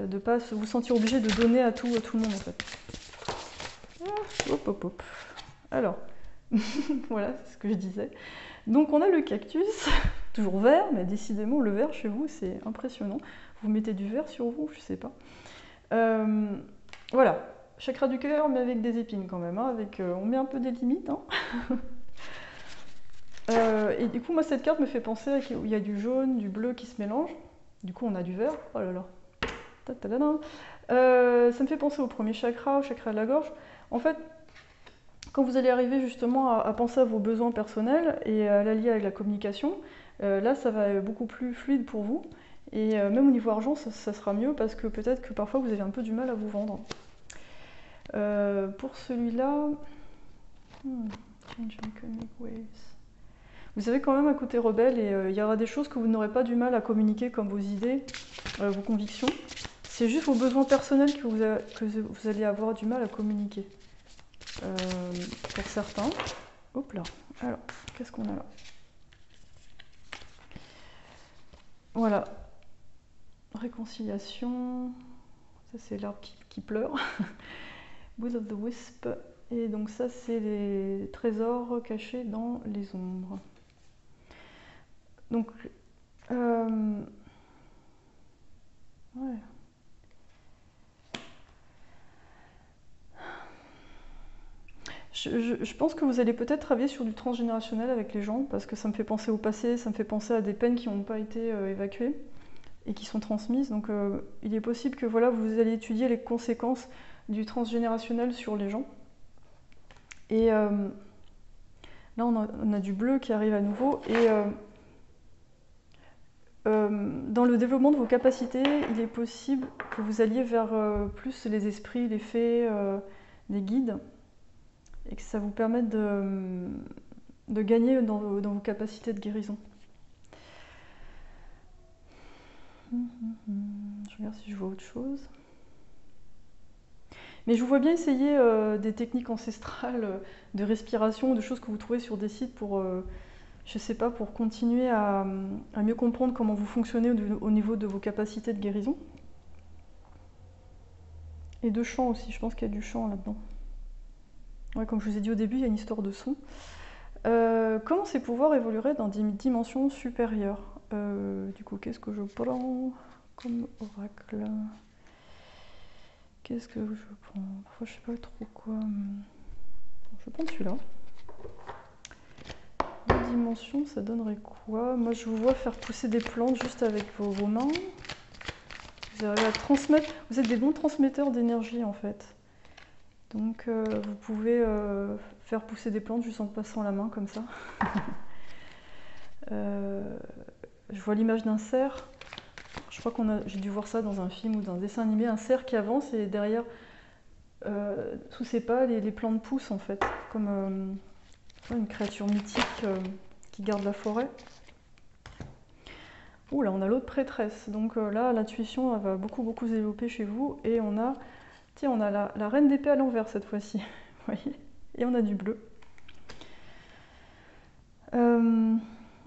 de ne pas vous sentir obligé de donner à tout le monde en fait. Hop. Alors, voilà, c'est ce que je disais. Donc on a le cactus, toujours vert, mais décidément le vert chez vous c'est impressionnant. Vous mettez du vert sur vous, je sais pas. Voilà, chakra du cœur, mais avec des épines quand même. Hein, on met un peu des limites. Hein. Et du coup, moi cette carte me fait penser qu'il y a du jaune, du bleu qui se mélange. Du coup, on a du vert. Oh là là. Ça me fait penser au premier chakra, au chakra de la gorge. En fait, quand vous allez arriver justement à penser à vos besoins personnels et à l'allier avec la communication, là ça va être beaucoup plus fluide pour vous. Et même au niveau argent, ça sera mieux parce que peut-être que parfois vous avez un peu du mal à vous vendre. Pour celui-là, vous avez quand même un côté rebelle et il y aura des choses que vous n'aurez pas du mal à communiquer comme vos idées, vos convictions. C'est juste vos besoins personnels que vous allez avoir du mal à communiquer. Pour certains. Hop là. Alors, qu'est-ce qu'on a là? Voilà. Réconciliation. Ça, c'est l'arbre qui pleure. Will of the Wisp. Et donc ça, c'est les trésors cachés dans les ombres. Donc, ouais. Je pense que vous allez peut-être travailler sur du transgénérationnel avec les gens, parce que ça me fait penser au passé, ça me fait penser à des peines qui n'ont pas été évacuées et qui sont transmises. Donc il est possible que voilà, vous allez étudier les conséquences du transgénérationnel sur les gens. Et là, on a du bleu qui arrive à nouveau. Et dans le développement de vos capacités, il est possible que vous alliez vers plus les esprits, les fées, les guides, et que ça vous permette de gagner dans vos capacités de guérison. regarde si je vois autre chose. Mais je vous vois bien essayer des techniques ancestrales de respiration, de choses que vous trouvez sur des sites pour, je sais pas, pour continuer à mieux comprendre comment vous fonctionnez au niveau de vos capacités de guérison. Et de chant aussi, je pense qu'il y a du chant là-dedans. Ouais, comme je vous ai dit au début, il y a une histoire de son. Comment ces pouvoirs évolueraient dans des dimensions supérieures? Du coup, qu'est-ce que je prends comme oracle? Qu'est-ce que je prends? Parfois, je sais pas trop quoi. Je vais prendre celui-là. Deux dimensions, ça donnerait quoi? Moi, je vous vois faire pousser des plantes juste avec vos mains. Vous arrivez à transmettre. Vous êtes des bons transmetteurs d'énergie en fait. Donc, vous pouvez faire pousser des plantes juste en passant la main comme ça. Je vois l'image d'un cerf. Je crois j'ai dû voir ça dans un film ou dans un dessin animé, un cerf qui avance et derrière, sous ses pas, les plantes poussent en fait, comme une créature mythique qui garde la forêt. Ouh là, on a l'autre prêtresse. Donc là, l'intuition va beaucoup se développer chez vous et on a, tiens, on a la reine d'épée à l'envers cette fois-ci, vous voyez, et on a du bleu.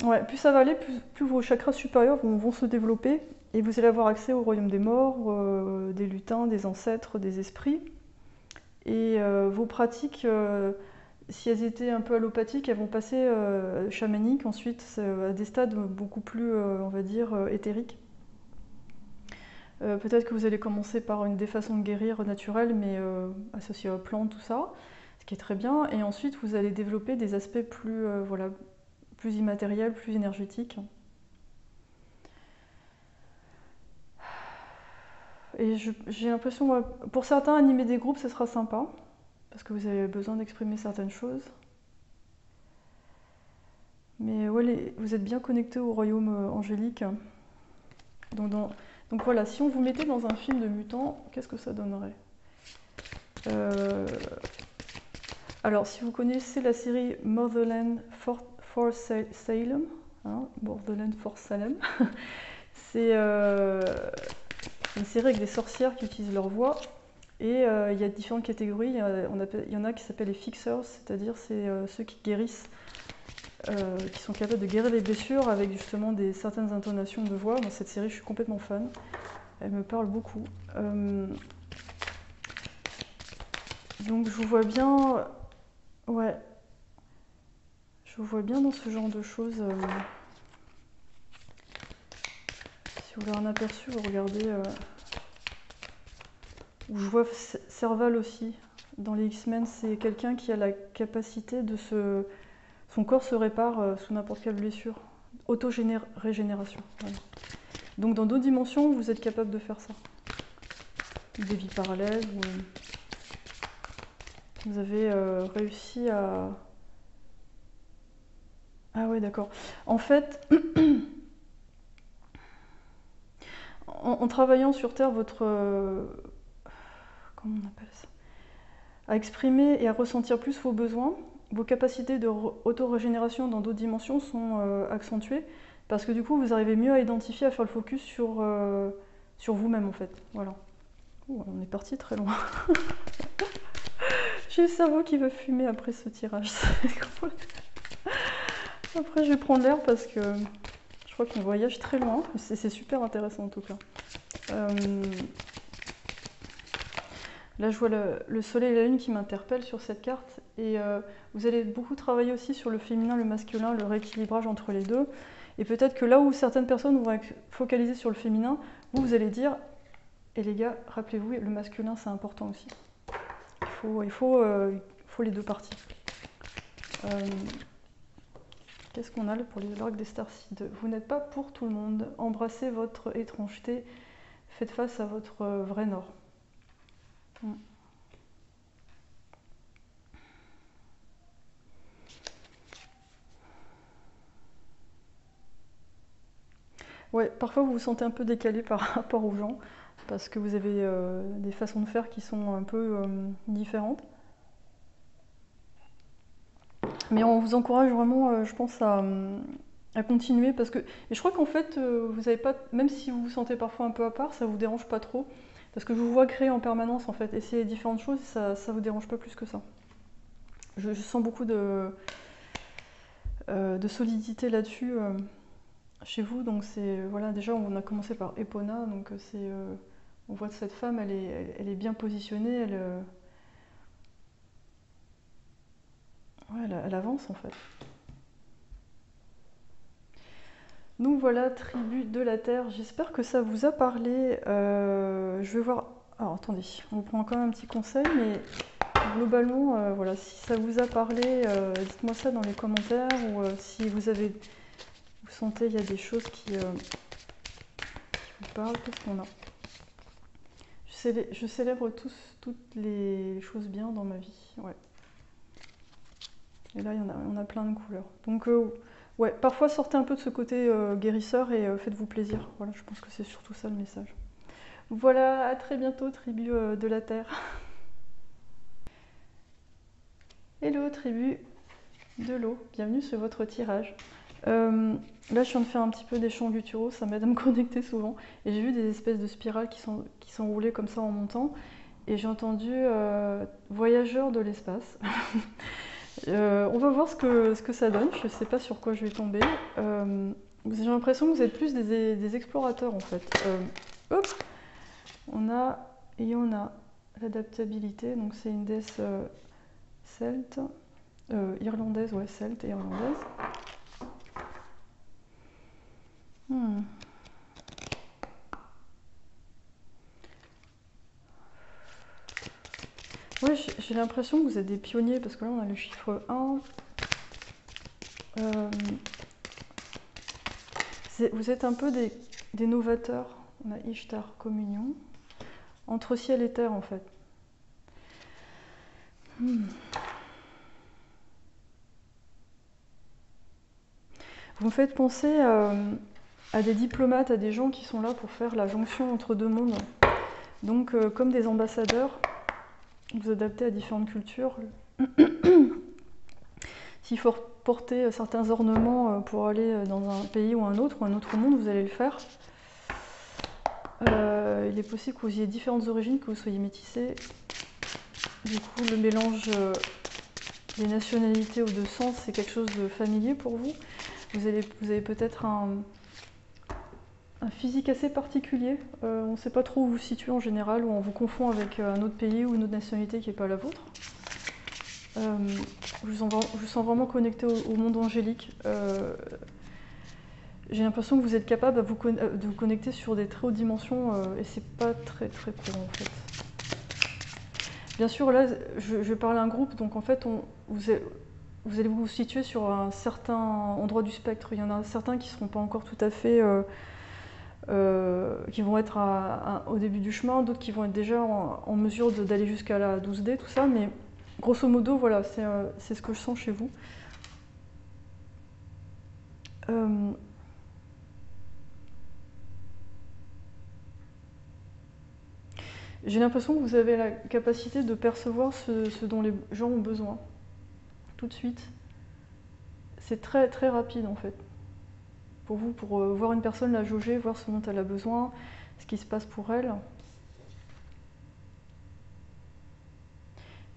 Ouais, plus ça va aller, plus vos chakras supérieurs vont se développer et vous allez avoir accès au royaume des morts, des lutins, des ancêtres, des esprits. Et vos pratiques, si elles étaient un peu allopathiques, elles vont passer chamaniques, ensuite à des stades beaucoup plus, on va dire, éthériques. Peut-être que vous allez commencer par des façons de guérir naturelles, mais associées aux plantes, tout ça, ce qui est très bien. Et ensuite, vous allez développer des aspects plus, voilà, plus immatériels, plus énergétiques. Et j'ai l'impression, pour certains, animer des groupes, ce sera sympa, parce que vous avez besoin d'exprimer certaines choses. Mais ouais, vous êtes bien connecté au royaume angélique. Donc voilà, si on vous mettait dans un film de mutants, qu'est-ce que ça donnerait? Alors, si vous connaissez la série Motherland for Salem, hein, Motherland for Salem, c'est une série avec des sorcières qui utilisent leur voix. Et il y a différentes catégories. Il y en a qui s'appellent les fixers, c'est-à-dire c'est ceux qui guérissent, qui sont capables de guérir les blessures avec justement certaines intonations de voix. Dans cette série, je suis complètement fan. Elle me parle beaucoup. Donc je vous vois bien, ouais, je vous vois bien dans ce genre de choses. Si vous voulez un aperçu, vous regardez. Je vois Serval aussi. Dans les X-Men, c'est quelqu'un qui a la capacité de se. Son corps se répare sous n'importe quelle blessure. Auto-régénération. Voilà. Donc dans d'autres dimensions, vous êtes capable de faire ça. Des vies parallèles. Vous avez réussi à... Ah ouais, d'accord. En fait, en travaillant sur Terre, votre... comment on appelle ça? À exprimer et à ressentir plus vos besoins, vos capacités d'auto-régénération dans d'autres dimensions sont accentuées, parce que du coup, vous arrivez mieux à identifier, à faire le focus sur vous-même, en fait. Voilà. Ouh, on est parti très loin. J'ai le cerveau qui veut fumer après ce tirage. Après, je vais prendre l'air parce que je crois qu'on voyage très loin. C'est super intéressant en tout cas. Là, je vois le soleil et la lune qui m'interpellent sur cette carte. Et vous allez beaucoup travailler aussi sur le féminin, le masculin, le rééquilibrage entre les deux. Et peut-être que là où certaines personnes vont être focalisées sur le féminin, vous allez dire, et les gars, rappelez-vous, le masculin, c'est important aussi. Il faut les deux parties. Qu'est-ce qu'on a là pour les oracles des Starseeds? Vous n'êtes pas pour tout le monde. Embrassez votre étrangeté. Faites face à votre vrai nord. Ouais, parfois vous vous sentez un peu décalé par rapport aux gens, parce que vous avez des façons de faire qui sont un peu différentes. Mais on vous encourage vraiment, je pense, à continuer parce que et je crois qu'en fait vous avez pas, même si vous vous sentez parfois un peu à part, ça vous dérange pas trop parce que je vous vois créer en permanence en fait, essayer différentes choses, ça vous dérange pas plus que ça. Je sens beaucoup de solidité là-dessus chez vous, donc c'est voilà, déjà on a commencé par Epona, donc c'est on voit que cette femme elle est bien positionnée, ouais, elle avance en fait. Donc voilà, tribu de la Terre, j'espère que ça vous a parlé. Je vais voir. Alors attendez, on vous prend quand même un petit conseil, mais globalement, voilà, si ça vous a parlé, dites-moi ça dans les commentaires ou si vous sentez il y a des choses qui vous parlent. Qu'est-ce qu'on a? Je célèbre toutes les choses bien dans ma vie. Ouais. Et là, il y en a plein de couleurs. Donc, ouais, parfois sortez un peu de ce côté guérisseur et faites-vous plaisir. Voilà, je pense que c'est surtout ça le message. Voilà, à très bientôt, tribu de la Terre. Hello, tribu de l'eau. Bienvenue sur votre tirage. Là, je viens de faire un petit peu des chants gutturaux, ça m'aide à me connecter souvent. Et j'ai vu des espèces de spirales qui sont roulées comme ça en montant. Et j'ai entendu voyageurs de l'espace. On va voir ce que ça donne. Je ne sais pas sur quoi je vais tomber. J'ai l'impression que vous êtes plus des explorateurs en fait. Hop, on a l'adaptabilité. Donc c'est une déesse celte, irlandaise, ouais, celte et irlandaise. Ouais, j'ai l'impression que vous êtes des pionniers parce que là on a le chiffre 1. Vous êtes un peu des novateurs. On a Ishtar, communion. Entre ciel et terre en fait. Vous me faites penser à des diplomates, à des gens qui sont là pour faire la jonction entre deux mondes. Donc comme des ambassadeurs, vous adaptez à différentes cultures. S'il faut porter certains ornements pour aller dans un pays ou un autre monde, vous allez le faire. Il est possible que vous ayez différentes origines, que vous soyez métissés. Du coup, le mélange des nationalités ou de sens, c'est quelque chose de familier pour vous. Vous avez peut-être un physique assez particulier. On ne sait pas trop où vous vous situez en général, ou on vous confond avec un autre pays ou une autre nationalité qui n'est pas la vôtre. Je vous sens vraiment connecté au monde angélique. J'ai l'impression que vous êtes capable de vous connecter sur des très hautes dimensions et c'est pas très très courant en fait. Bien sûr, là, je parle à un groupe, donc en fait, vous allez vous situer sur un certain endroit du spectre. Il y en a certains qui ne seront pas encore tout à fait, qui vont être au début du chemin, d'autres qui vont être déjà en mesure d'aller jusqu'à la 12D, tout ça, mais grosso modo, voilà, c'est ce que je sens chez vous. J'ai l'impression que vous avez la capacité de percevoir ce dont les gens ont besoin, tout de suite. C'est très très rapide en fait. Pour vous, pour voir une personne la jauger, voir ce dont elle a besoin, ce qui se passe pour elle.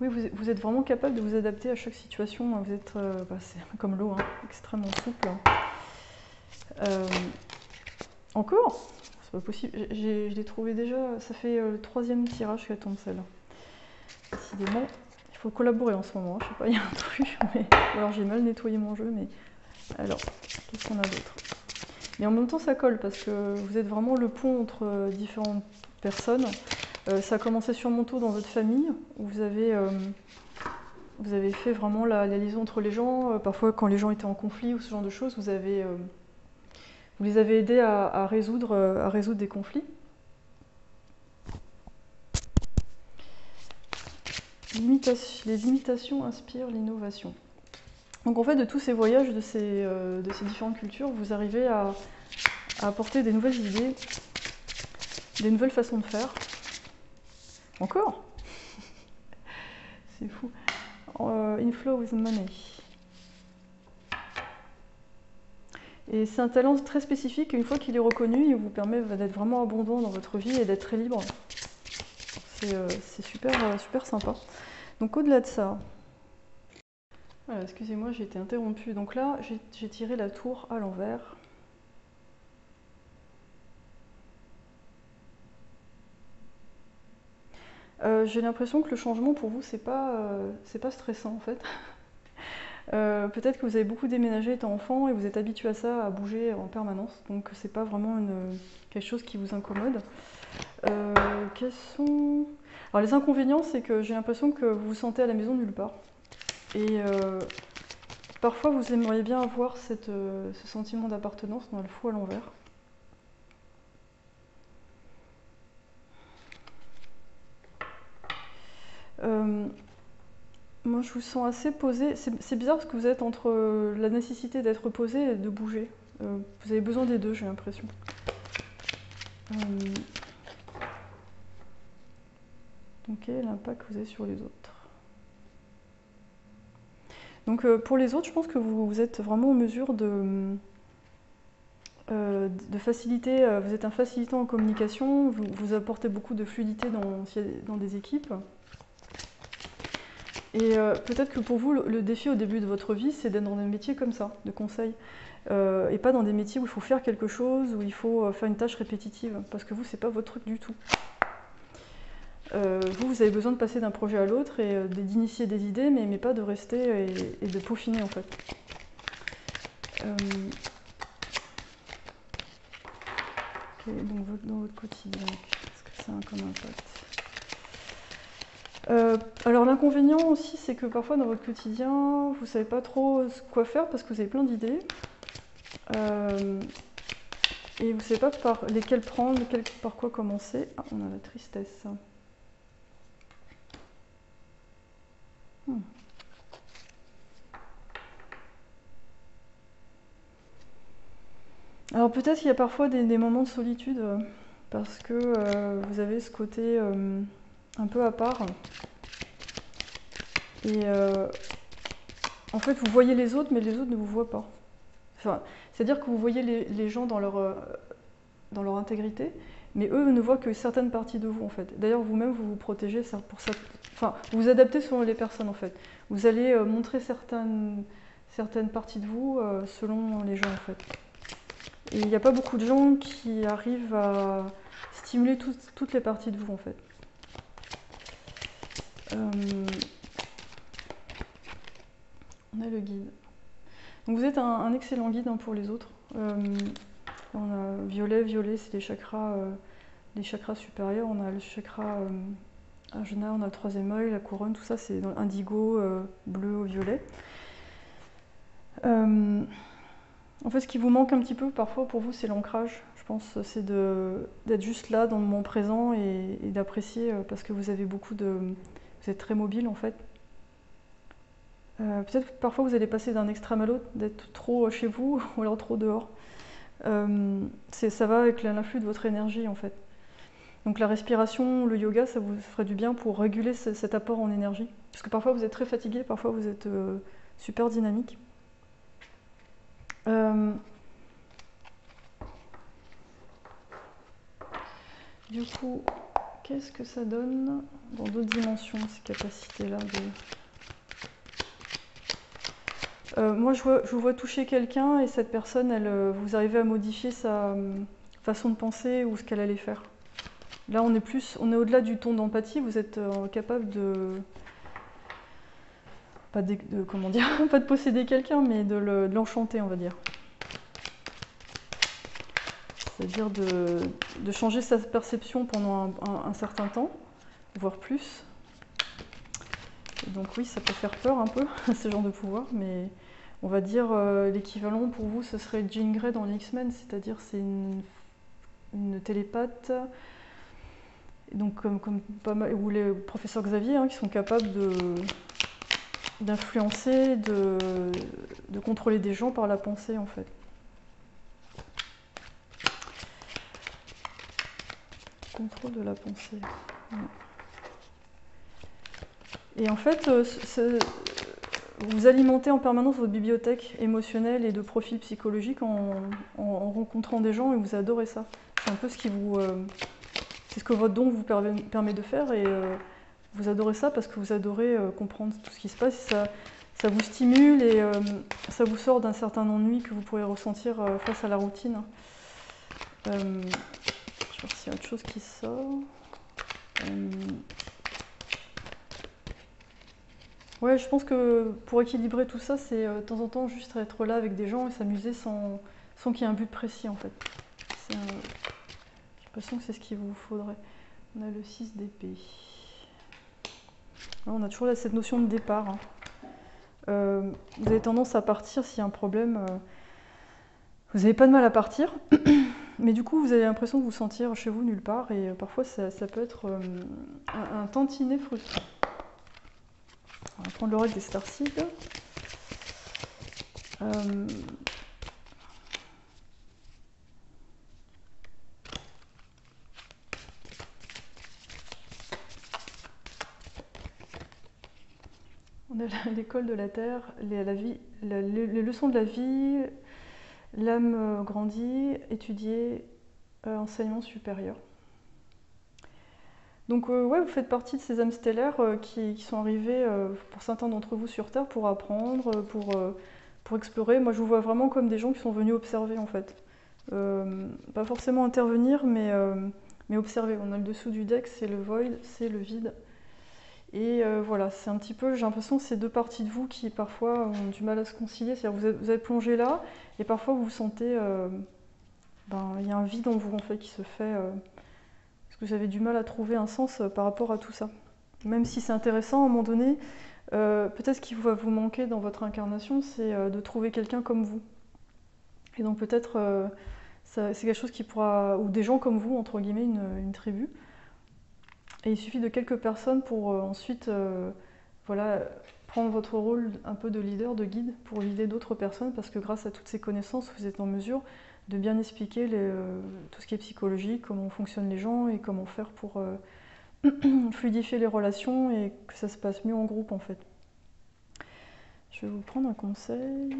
Oui, vous êtes vraiment capable de vous adapter à chaque situation. Vous êtes, c'est comme l'eau, hein, extrêmement souple. Encore? C'est pas possible. Je l'ai trouvé déjà. Ça fait le 3e tirage qu'elle tombe celle-là. Décidément, il faut collaborer en ce moment. Je sais pas, il y a un truc. Mais... alors j'ai mal nettoyé mon jeu, mais alors, qu'est-ce qu'on a d'autre? Mais en même temps, ça colle parce que vous êtes vraiment le pont entre différentes personnes. Ça a commencé sûrement tôt dans votre famille, où vous avez fait vraiment la liaison entre les gens. Parfois, quand les gens étaient en conflit ou ce genre de choses, vous les avez aidés à résoudre des conflits. Les limitations inspirent l'innovation. Donc en fait, de tous ces voyages, de ces différentes cultures, vous arrivez à apporter des nouvelles idées, des nouvelles façons de faire. Encore? C'est fou. Inflow with money. Et c'est un talent très spécifique, une fois qu'il est reconnu, il vous permet d'être vraiment abondant dans votre vie et d'être très libre. C'est super sympa. Donc au-delà de ça, voilà, excusez-moi, j'ai été interrompue. Donc là, j'ai tiré la tour à l'envers. J'ai l'impression que le changement pour vous, c'est pas stressant en fait. Peut-être que vous avez beaucoup déménagé étant enfant et vous êtes habitué à ça, à bouger en permanence. Donc c'est pas vraiment quelque chose qui vous incommode. Quels sont... Alors les inconvénients, c'est que j'ai l'impression que vous vous sentez à la maison nulle part. Et parfois vous aimeriez bien avoir ce sentiment d'appartenance dans le fou à l'envers. Moi je vous sens assez posé. C'est bizarre parce que vous êtes entre la nécessité d'être posé et de bouger. Vous avez besoin des deux, j'ai l'impression. Donc quel est l'impact que vous avez sur les autres? Donc pour les autres, je pense que vous êtes vraiment en mesure de faciliter, vous êtes un facilitant en communication, vous apportez beaucoup de fluidité dans des équipes. Et peut-être que pour vous, le défi au début de votre vie, c'est d'être dans des métiers comme ça, de conseil. Et pas dans des métiers où il faut faire quelque chose, où il faut faire une tâche répétitive. Parce que vous, c'est pas votre truc du tout. Vous avez besoin de passer d'un projet à l'autre et d'initier des idées, mais pas de rester et de peaufiner en fait. Ok, donc dans votre quotidien, qu'est-ce que ça a comme impact? Alors l'inconvénient aussi, c'est que parfois dans votre quotidien, vous savez pas trop quoi faire parce que vous avez plein d'idées. Et vous savez pas par lesquelles prendre, par quoi commencer. Ah, on a la tristesse. Alors peut-être qu'il y a parfois des moments de solitude parce que vous avez ce côté un peu à part. Et en fait, vous voyez les autres, mais les autres ne vous voient pas. Enfin, c'est-à-dire que vous voyez les gens dans leur intégrité, mais eux ne voient que certaines parties de vous en fait. D'ailleurs, vous-même, vous vous protégez pour ça. Enfin, vous vous adaptez selon les personnes en fait. Vous allez montrer certaines parties de vous selon les gens en fait. Et il n'y a pas beaucoup de gens qui arrivent à stimuler toutes les parties de vous en fait. On a le guide. Donc vous êtes un excellent guide pour les autres. On a violet, c'est les chakras supérieurs. On a le chakra ajna, on a le troisième œil, la couronne, tout ça c'est indigo, bleu, violet. En fait, ce qui vous manque un petit peu parfois pour vous, c'est l'ancrage. Je pense c'est d'être juste là dans le moment présent et d'apprécier parce que vous avez vous êtes très mobile en fait. Peut-être que parfois vous allez passer d'un extrême à l'autre, d'être trop chez vous ou alors trop dehors. Ça va avec l'influx de votre énergie en fait. Donc la respiration, le yoga, ça vous ferait du bien pour réguler cet apport en énergie. Parce que parfois vous êtes très fatigué, parfois vous êtes super dynamique. Du coup, qu'est-ce que ça donne dans d'autres dimensions, ces capacités-là moi, je vous vois toucher quelqu'un et cette personne, vous arrivez à modifier sa façon de penser ou ce qu'elle allait faire. Là, on est au-delà du ton d'empathie. Vous êtes capable comment dire, pas de posséder quelqu'un, mais de l'enchanter, on va dire. C'est-à-dire de changer sa perception pendant un certain temps, voire plus. Et donc oui, ça peut faire peur un peu, ce genre de pouvoir, mais on va dire l'équivalent pour vous, ce serait Jean Grey dans les X-Men, c'est-à-dire c'est une télépathe, donc comme pas mal, ou les professeurs Xavier, qui sont capables d'influencer, de contrôler des gens par la pensée en fait. Contrôle de la pensée. Ouais. Et en fait, vous alimentez en permanence votre bibliothèque émotionnelle et de profil psychologique en rencontrant des gens et vous adorez ça. C'est un peu ce qui vous... c'est ce que votre don vous permet de faire et vous adorez ça parce que vous adorez comprendre tout ce qui se passe. Ça vous stimule et ça vous sort d'un certain ennui que vous pourrez ressentir face à la routine. Je vais voir s'il y a autre chose qui sort. Ouais, je pense que pour équilibrer tout ça, c'est de temps en temps juste être là avec des gens et s'amuser sans qu'il y ait un but précis en fait. J'ai l'impression que c'est ce qu'il vous faudrait. On a le 6 d'épée. On a toujours cette notion de départ. Hein. Vous avez tendance à partir s'il y a un problème. Vous n'avez pas de mal à partir, mais du coup vous avez l'impression de vous sentir chez vous nulle part et parfois ça peut être un tantinet frustrant. On va prendre l'oracle des Starseeds. On a l'école de la Terre, les leçons de la vie, l'âme grandit, étudier, enseignement supérieur. Donc ouais, vous faites partie de ces âmes stellaires qui sont arrivées, pour certains d'entre vous sur Terre, pour apprendre, pour explorer. Moi je vous vois vraiment comme des gens qui sont venus observer en fait. Pas forcément intervenir, mais observer. On a le dessous du deck, c'est le void, c'est le vide. Et voilà, c'est un petit peu, j'ai l'impression que c'est deux parties de vous qui parfois ont du mal à se concilier. C'est-à-dire que vous êtes plongé là, et parfois vous vous sentez, il y a un vide en vous en fait qui se fait, parce que vous avez du mal à trouver un sens par rapport à tout ça. Même si c'est intéressant, à un moment donné, peut-être ce qui va vous manquer dans votre incarnation, c'est de trouver quelqu'un comme vous. Et donc peut-être, c'est quelque chose qui pourra, ou des gens comme vous, entre guillemets, une tribu. Et il suffit de quelques personnes pour ensuite voilà, prendre votre rôle un peu de leader, de guide, pour guider d'autres personnes, parce que grâce à toutes ces connaissances, vous êtes en mesure de bien expliquer tout ce qui est psychologique, comment fonctionnent les gens et comment faire pour fluidifier les relations et que ça se passe mieux en groupe en fait. Je vais vous prendre un conseil.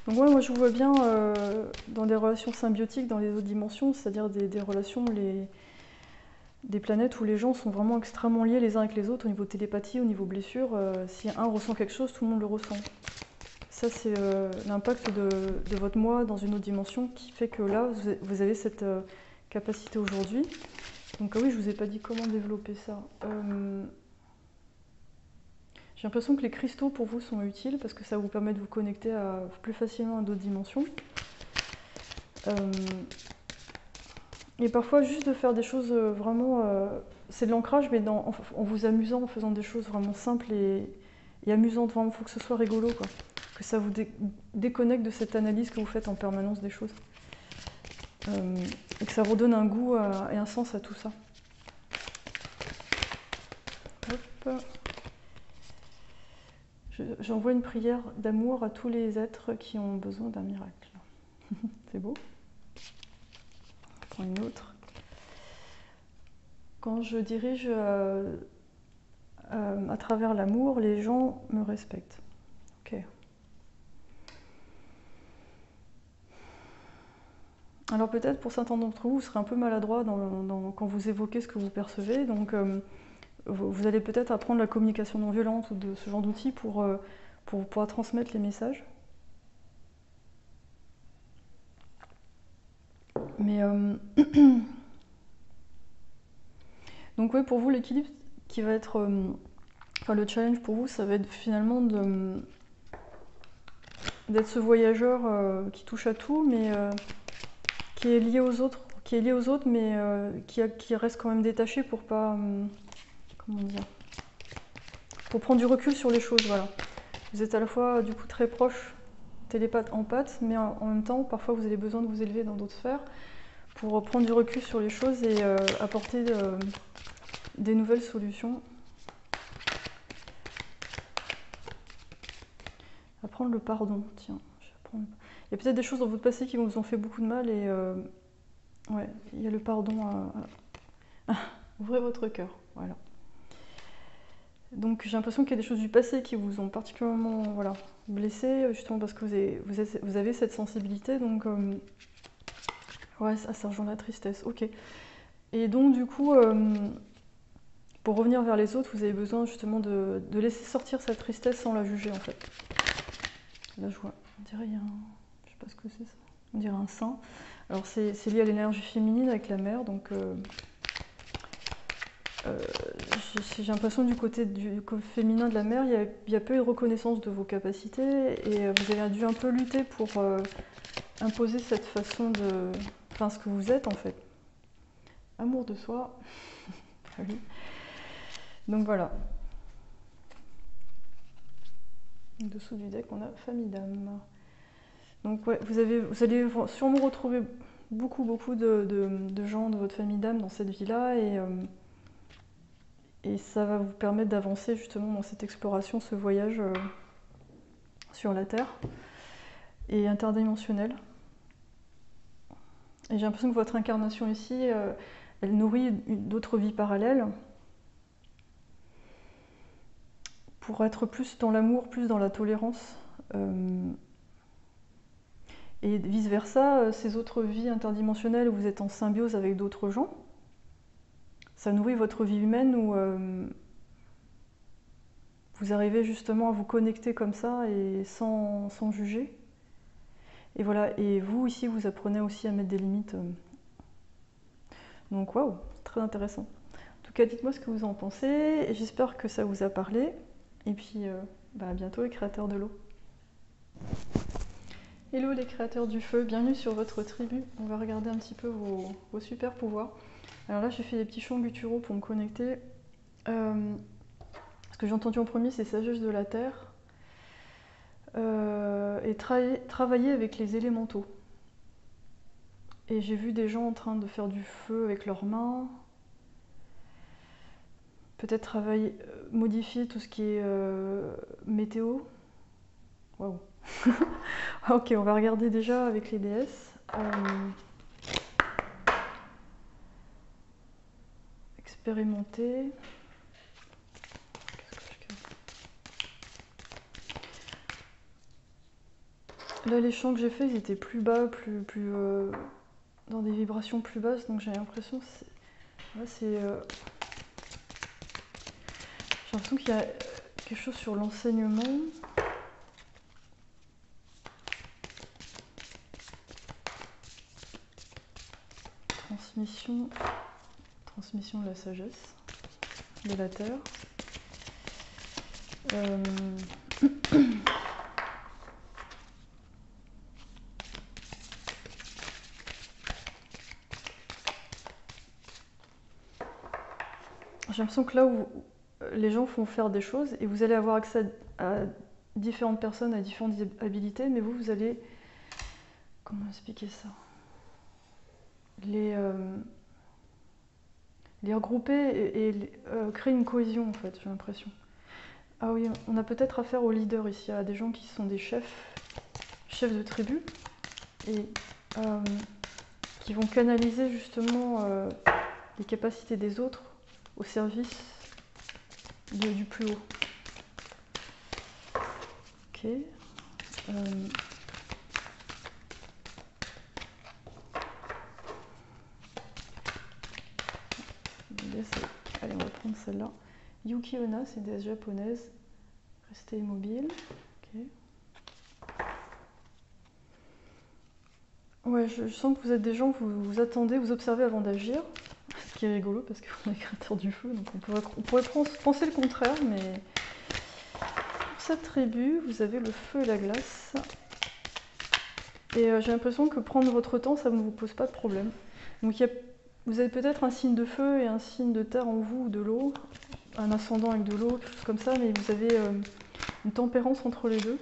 Donc ouais, moi je vous vois bien dans des relations symbiotiques dans les autres dimensions, c'est-à-dire des relations, des planètes où les gens sont vraiment extrêmement liés les uns avec les autres au niveau télépathie, au niveau blessure. Si un ressent quelque chose, tout le monde le ressent. Ça c'est l'impact de votre moi dans une autre dimension qui fait que là vous avez cette capacité aujourd'hui. Donc oui, je vous ai pas dit comment développer ça. J'ai l'impression que les cristaux pour vous sont utiles parce que ça vous permet de vous connecter plus facilement à d'autres dimensions. Et parfois juste de faire des choses vraiment... c'est de l'ancrage mais en vous amusant, en faisant des choses vraiment simples et amusantes. Vraiment, il faut que ce soit rigolo, quoi. Que ça vous déconnecte de cette analyse que vous faites en permanence des choses. Et que ça redonne un goût et un sens à tout ça. Hop. J'envoie une prière d'amour à tous les êtres qui ont besoin d'un miracle. C'est beau. On prend une autre. Quand je dirige à travers l'amour, les gens me respectent. Ok. Alors peut-être pour certains d'entre vous, vous serez un peu maladroit quand vous évoquez ce que vous percevez. Donc vous allez peut-être apprendre la communication non violente ou de ce genre d'outils pour pouvoir transmettre les messages. Mais donc oui, pour vous, l'équilibre qui va être... enfin, le challenge pour vous, ça va être finalement d'être ce voyageur qui touche à tout, mais qui est lié aux autres, mais qui reste quand même détaché pour pas... comment dire, pour prendre du recul sur les choses, voilà. Vous êtes à la fois du coup très proche, télépathe, empathe, mais en même temps, parfois vous avez besoin de vous élever dans d'autres sphères pour prendre du recul sur les choses et apporter des nouvelles solutions. Apprendre le pardon, tiens. Il y a peut-être des choses dans votre passé qui vous ont fait beaucoup de mal et ouais, il y a le pardon à... Ouvrez votre cœur, voilà. Donc j'ai l'impression qu'il y a des choses du passé qui vous ont particulièrement voilà, blessé, justement parce que vous avez cette sensibilité, donc ouais, ça rejoint la tristesse, ok. Et donc du coup, pour revenir vers les autres, vous avez besoin justement de laisser sortir cette tristesse sans la juger en fait. Là je vois, on dirait il y a un... je sais pas ce que c'est ça, on dirait un sein. Alors c'est lié à l'énergie féminine avec la mère, donc j'ai l'impression du côté féminin de la mère, il y a peu de reconnaissance de vos capacités et vous avez dû un peu lutter pour imposer cette façon de... Enfin, ce que vous êtes en fait. Amour de soi. Donc voilà. Dessous du deck, on a famille d'âme. Donc ouais, vous allez sûrement retrouver beaucoup de gens de votre famille d'âme dans cette vie-là et ça va vous permettre d'avancer justement dans cette exploration, ce voyage sur la Terre et interdimensionnel. Et j'ai l'impression que votre incarnation ici, elle nourrit d'autres vies parallèles pour être plus dans l'amour, plus dans la tolérance. Et vice-versa, ces autres vies interdimensionnelles où vous êtes en symbiose avec d'autres gens, ça nourrit votre vie humaine où vous arrivez justement à vous connecter comme ça et sans juger. Et voilà, et vous ici, vous apprenez aussi à mettre des limites. Donc waouh, très intéressant. En tout cas, dites-moi ce que vous en pensez, et j'espère que ça vous a parlé. Et puis, à bientôt les créateurs de l'eau. Hello les créateurs du feu, bienvenue sur votre tribu. On va regarder un petit peu vos super pouvoirs. Alors là, j'ai fait des petits chants gutturaux pour me connecter. Ce que j'ai entendu en premier, c'est sagesse de la terre. Et travailler avec les élémentaux. Et j'ai vu des gens en train de faire du feu avec leurs mains. Peut-être travailler, modifier tout ce qui est météo. Waouh. Ok, on va regarder déjà avec les déesses. Expérimenter. Là, les chants que j'ai faits, ils étaient plus bas, plus dans des vibrations plus basses, donc j'ai l'impression que j'ai l'impression qu'il y a quelque chose sur l'enseignement. Transmission de la sagesse, de la terre. J'ai l'impression que là où les gens font faire des choses et vous allez avoir accès à différentes personnes, à différentes habilités, mais vous allez... Comment expliquer ça? Les regrouper et créer une cohésion en fait, j'ai l'impression. Ah oui, on a peut-être affaire aux leaders ici, à des gens qui sont des chefs de tribu et qui vont canaliser justement les capacités des autres au service du plus haut. Ok. Allez, on va prendre celle-là. Yuki Onna, c'est une déesse japonaise. Restez immobile. Ok. Ouais, je sens que vous êtes des gens, vous attendez, vous observez avant d'agir. Ce qui est rigolo parce que vous êtes créateur du feu, donc on pourrait penser le contraire, mais pour cette tribu, vous avez le feu et la glace. Et j'ai l'impression que prendre votre temps, ça ne vous pose pas de problème. Donc vous avez peut-être un signe de feu et un signe de terre en vous, ou de l'eau, un ascendant avec de l'eau, quelque chose comme ça, mais vous avez une tempérance entre les deux.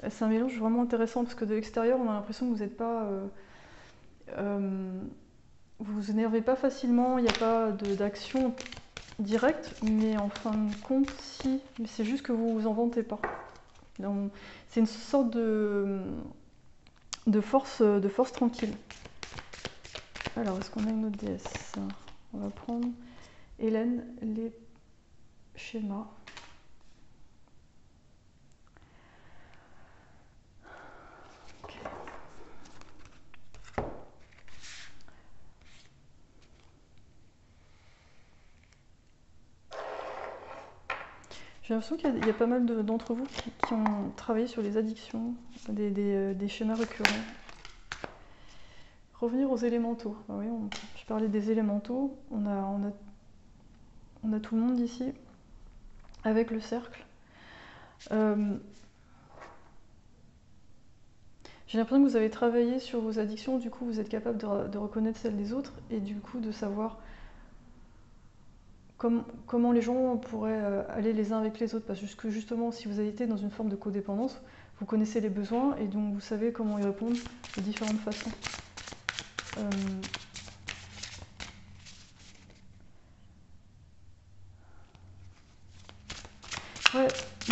C'est un mélange vraiment intéressant parce que de l'extérieur, on a l'impression que vous n'êtes pas... vous vous énervez pas facilement, il n'y a pas d'action directe, mais en fin de compte, si. Mais c'est juste que vous vous en vantez pas. C'est une sorte de... de force tranquille. Alors, est-ce qu'on a une autre déesse? On va prendre Hélène, les schémas. Okay. J'ai l'impression qu'il y a pas mal d'entre vous qui ont travaillé sur les addictions, des schémas récurrents. Revenir aux élémentaux. Ah oui, je parlais des élémentaux. On a tout le monde ici, avec le cercle. J'ai l'impression que vous avez travaillé sur vos addictions, du coup vous êtes capable de reconnaître celles des autres et du coup de savoir comment les gens pourraient aller les uns avec les autres. Parce que justement, si vous avez été dans une forme de codépendance, vous connaissez les besoins et donc vous savez comment y répondre de différentes façons. Ouais,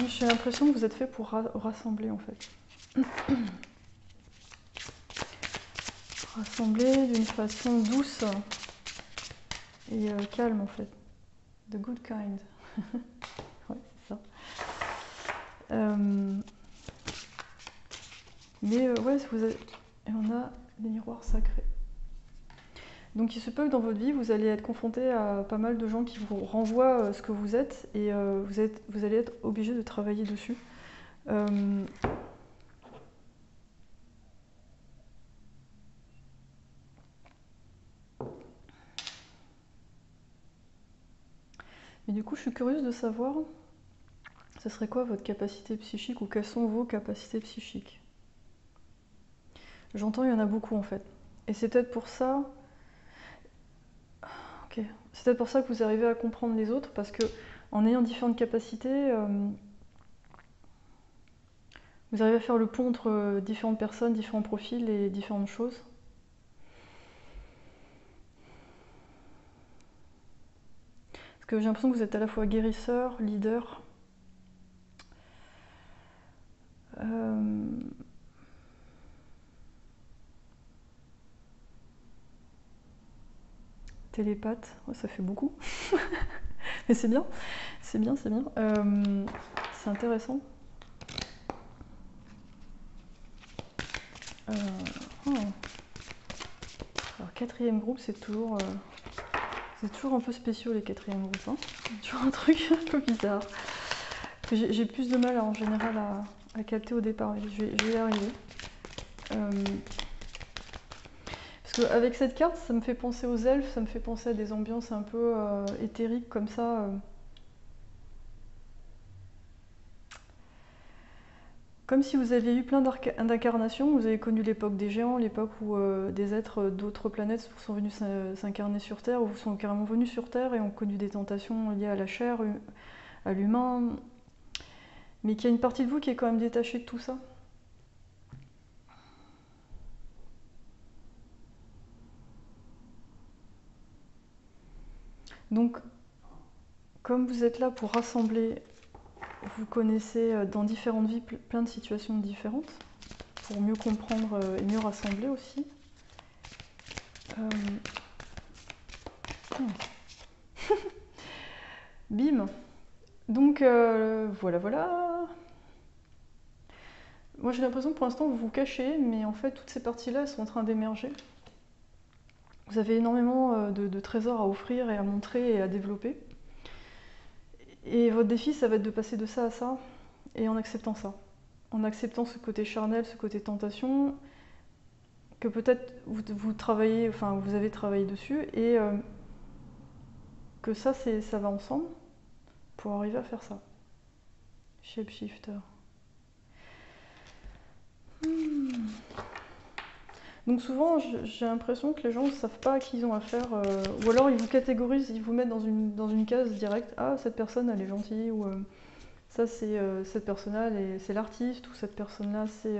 j'ai l'impression que vous êtes fait pour rassembler en fait. Rassembler d'une façon douce et calme en fait. The good kind. Ouais, c'est ça. Mais ouais, et on a les miroirs sacrés. Donc il se peut que dans votre vie, vous allez être confronté à pas mal de gens qui vous renvoient ce que vous êtes et vous allez être obligé de travailler dessus. Mais du coup, je suis curieuse de savoir, ce serait quoi votre capacité psychique ou quelles sont vos capacités psychiques? J'entends, il y en a beaucoup en fait. Et c'est peut-être pour ça... Ok. C'est peut-être pour ça que vous arrivez à comprendre les autres, parce que en ayant différentes capacités, vous arrivez à faire le pont entre différentes personnes, différents profils et différentes choses. Parce que j'ai l'impression que vous êtes à la fois guérisseur, leader, télépathe, ouais, ça fait beaucoup. Mais c'est bien, c'est bien, c'est bien. C'est intéressant. Oh. Alors, quatrième groupe, c'est toujours un peu spéciaux les quatrièmes groupes. Hein. C'est toujours un truc un peu bizarre. J'ai plus de mal en général à capter au départ. Je vais y arriver. Parce qu'avec cette carte, ça me fait penser aux elfes, ça me fait penser à des ambiances un peu éthériques comme ça. Comme si vous aviez eu plein d'incarnations, vous avez connu l'époque des géants, l'époque où des êtres d'autres planètes sont venus s'incarner sur Terre, ou sont carrément venus sur Terre et ont connu des tentations liées à la chair, à l'humain, mais qu'il y a une partie de vous qui est quand même détachée de tout ça. Donc, comme vous êtes là pour rassembler, vous connaissez dans différentes vies plein de situations différentes, pour mieux comprendre et mieux rassembler aussi. Bim. Donc voilà. Moi j'ai l'impression que pour l'instant vous vous cachez, mais en fait toutes ces parties-là elles sont en train d'émerger. Vous avez énormément de trésors à offrir et à montrer et à développer. Et votre défi ça va être de passer de ça à ça, et en acceptant ça. En acceptant ce côté charnel, ce côté tentation, que peut-être vous travaillez, enfin vous avez travaillé dessus, et que ça va ensemble pour arriver à faire ça. Shapeshifter. Donc souvent, j'ai l'impression que les gens ne savent pas à qui ils ont affaire, ou alors ils vous catégorisent, ils vous mettent dans une case directe. Ah, cette personne, elle est gentille, ou ça, c'est cette personne-là, c'est l'artiste, ou cette personne-là, c'est...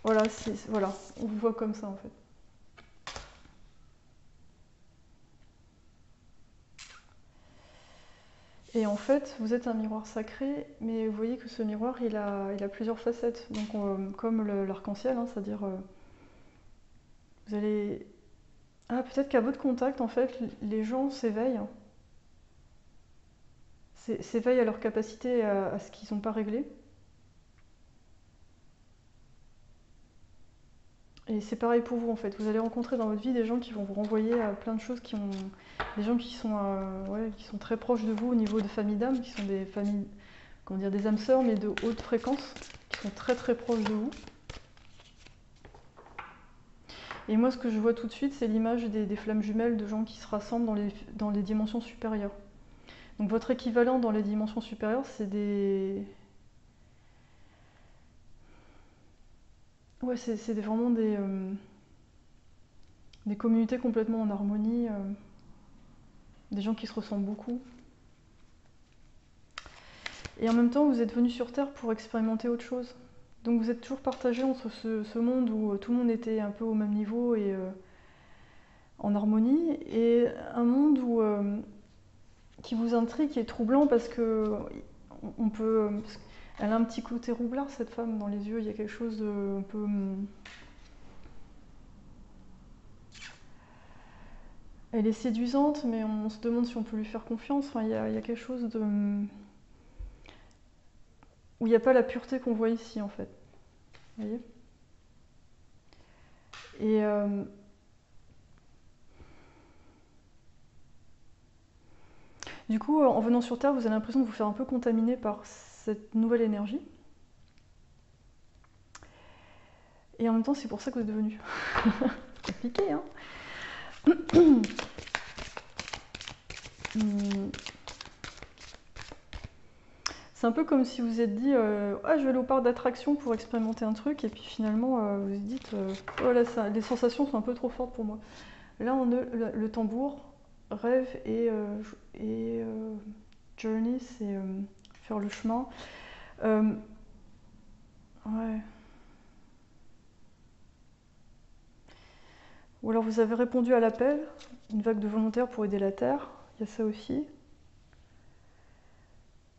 Voilà, voilà, on vous voit comme ça en fait. Et en fait, vous êtes un miroir sacré, mais vous voyez que ce miroir, il a plusieurs facettes. Donc, comme l'arc-en-ciel, hein, c'est-à-dire, vous allez... Ah, peut-être qu'à votre contact, en fait, les gens s'éveillent, s'éveillent à leur capacité à ce qu'ils n'ont pas réglé. Et c'est pareil pour vous, en fait. Vous allez rencontrer dans votre vie des gens qui vont vous renvoyer à plein de choses des gens ouais, qui sont très proches de vous au niveau de famille d'âme, qui sont des familles, comment dire, des âmes sœurs, mais de haute fréquence, qui sont très très proches de vous. Et moi, ce que je vois tout de suite, c'est l'image des flammes jumelles de gens qui se rassemblent dans les dimensions supérieures. Donc votre équivalent dans les dimensions supérieures, c'est ouais, vraiment des communautés complètement en harmonie, des gens qui se ressemblent beaucoup. Et en même temps, vous êtes venus sur Terre pour expérimenter autre chose. Donc vous êtes toujours partagé entre ce monde où tout le monde était un peu au même niveau et en harmonie, et un monde qui vous intrigue, qui est troublant parce que on peut... Elle a un petit côté roublard, cette femme, dans les yeux. Il y a quelque chose de un peu... Elle est séduisante, mais on se demande si on peut lui faire confiance. Enfin, il y a quelque chose de... où il n'y a pas la pureté qu'on voit ici, en fait. Vous voyez? Et... du coup, en venant sur Terre, vous avez l'impression de vous faire un peu contaminer par cette nouvelle énergie. Et en même temps, c'est pour ça que vous êtes venu. Compliqué, hein? C'est un peu comme si vous vous êtes dit ah, je vais aller au parc d'attractions pour expérimenter un truc, et puis finalement vous vous dites oh là, les sensations sont un peu trop fortes pour moi. Là, on a le tambour, rêve et journey, c'est faire le chemin. Ouais. Ou alors vous avez répondu à l'appel, une vague de volontaires pour aider la Terre, il y a ça aussi.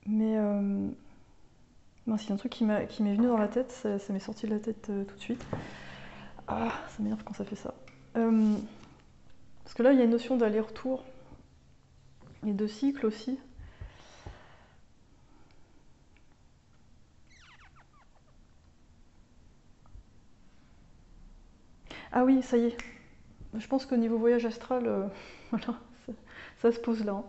Mais mince, il y a un truc qui m'est venu dans la tête, ça m'est sorti de la tête tout de suite. Ah, ça m'énerve quand ça fait ça. Parce que là, il y a une notion d'aller-retour et de cycle aussi. Ah oui, ça y est. Je pense qu'au niveau voyage astral, voilà, ça se pose là.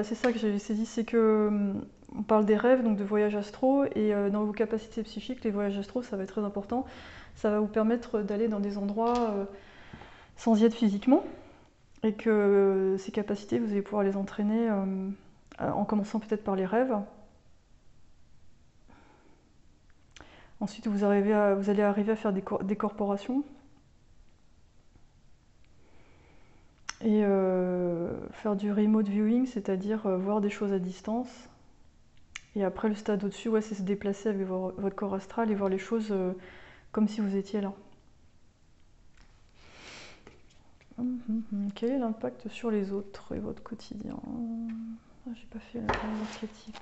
C'est ça que j'ai saisi, c'est que on parle des rêves, donc de voyages astraux, et dans vos capacités psychiques, les voyages astraux, ça va être très important. Ça va vous permettre d'aller dans des endroits sans y être physiquement, et que ces capacités, vous allez pouvoir les entraîner en commençant peut-être par les rêves. Ensuite, vous allez arriver à faire des corporations. Et faire du remote viewing, c'est-à-dire voir des choses à distance. Et après, le stade au-dessus, ouais, c'est se déplacer avec votre corps astral et voir les choses comme si vous étiez là. Quel est l'impact sur les autres et votre quotidien? J'ai pas fait l'archétype.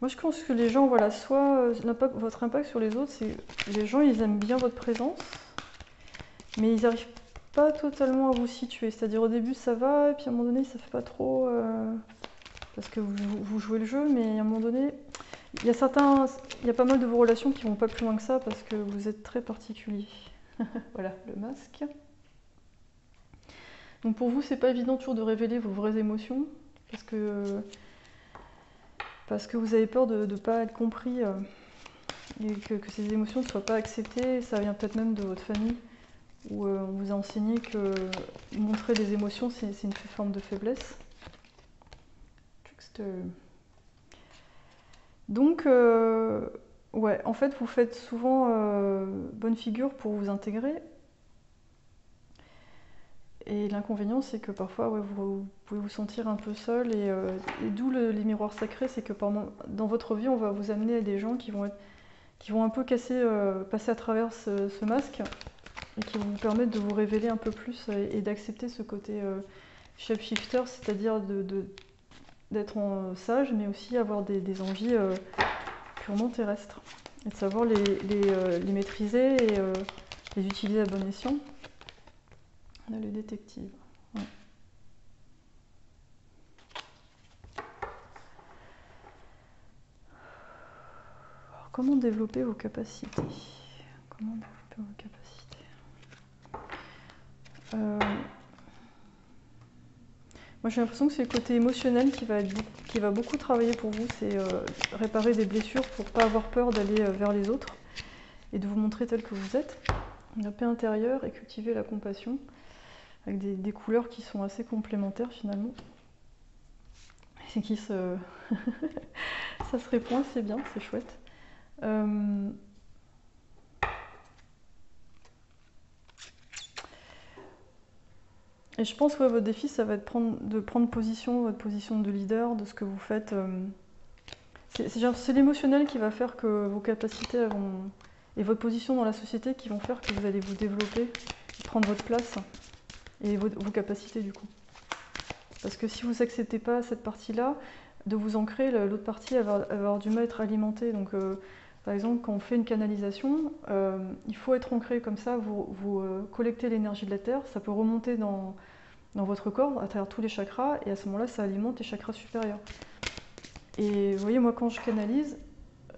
Moi, je pense que les gens, voilà, soit votre impact sur les autres, c'est les gens, ils aiment bien votre présence, mais ils n'arrivent pas totalement à vous situer. C'est-à-dire au début, ça va, et puis à un moment donné, ça fait pas trop parce que vous jouez le jeu, mais à un moment donné, il y a pas mal de vos relations qui vont pas plus loin que ça parce que vous êtes très particulier. Voilà, le masque. Donc pour vous, c'est pas évident toujours de révéler vos vraies émotions parce que vous avez peur de ne pas être compris et que ces émotions ne soient pas acceptées. Ça vient peut-être même de votre famille où on vous a enseigné que montrer des émotions, c'est une forme de faiblesse. Donc, ouais, en fait, vous faites souvent bonne figure pour vous intégrer. Et l'inconvénient, c'est que parfois, ouais, vous pouvez vous sentir un peu seul. Et d'où les miroirs sacrés, c'est que dans votre vie, on va vous amener à des gens qui vont un peu passer à travers ce masque et qui vont vous permettre de vous révéler un peu plus et d'accepter ce côté shapeshifter, c'est-à-dire d'être sage, mais aussi avoir des envies purement terrestres. Et de savoir les maîtriser et les utiliser à bon escient. On a le détective. Ouais. Alors, comment développer vos capacités? Comment développer vos capacités? Moi j'ai l'impression que c'est le côté émotionnel qui va beaucoup travailler pour vous, c'est réparer des blessures pour ne pas avoir peur d'aller vers les autres et de vous montrer tel que vous êtes. La paix intérieure et cultiver la compassion avec des couleurs qui sont assez complémentaires finalement. Et qui se... ça se répond assez bien, c'est chouette. Et je pense que votre défi, ça va être de prendre position, votre position de leader, de ce que vous faites. C'est l'émotionnel qui va faire que vos capacités vont, et votre position dans la société qui vont faire que vous allez vous développer, prendre votre place et vos capacités du coup. Parce que si vous n'acceptez pas cette partie-là, de vous ancrer, l'autre partie va avoir du mal à être alimentée. Donc, par exemple, quand on fait une canalisation, il faut être ancré comme ça, vous collectez l'énergie de la Terre, ça peut remonter dans votre corps, à travers tous les chakras, et à ce moment-là, ça alimente les chakras supérieurs. Et vous voyez, moi, quand je canalise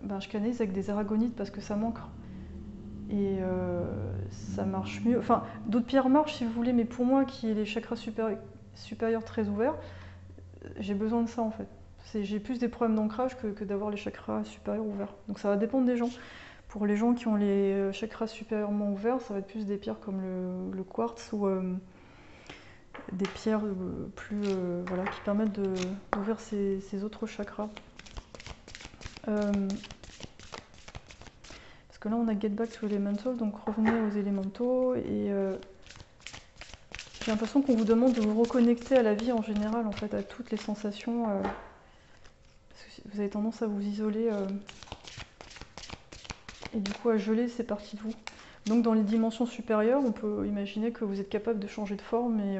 avec des aragonites parce que ça m'ancre. Et ça marche mieux. Enfin, d'autres pierres marchent si vous voulez, mais pour moi, qui ai les chakras supérieurs très ouverts, j'ai besoin de ça en fait. J'ai plus des problèmes d'ancrage que d'avoir les chakras supérieurs ouverts. Donc ça va dépendre des gens. Pour les gens qui ont les chakras supérieurement ouverts, ça va être plus des pierres comme le quartz ou des pierres plus, voilà, qui permettent d'ouvrir ces autres chakras. Parce que là on a Get Back to Elemental, donc revenez aux élémentaux et j'ai l'impression qu'on vous demande de vous reconnecter à la vie en général, en fait, à toutes les sensations. Parce que vous avez tendance à vous isoler et du coup à geler ces parties de vous. Donc dans les dimensions supérieures, on peut imaginer que vous êtes capable de changer de forme et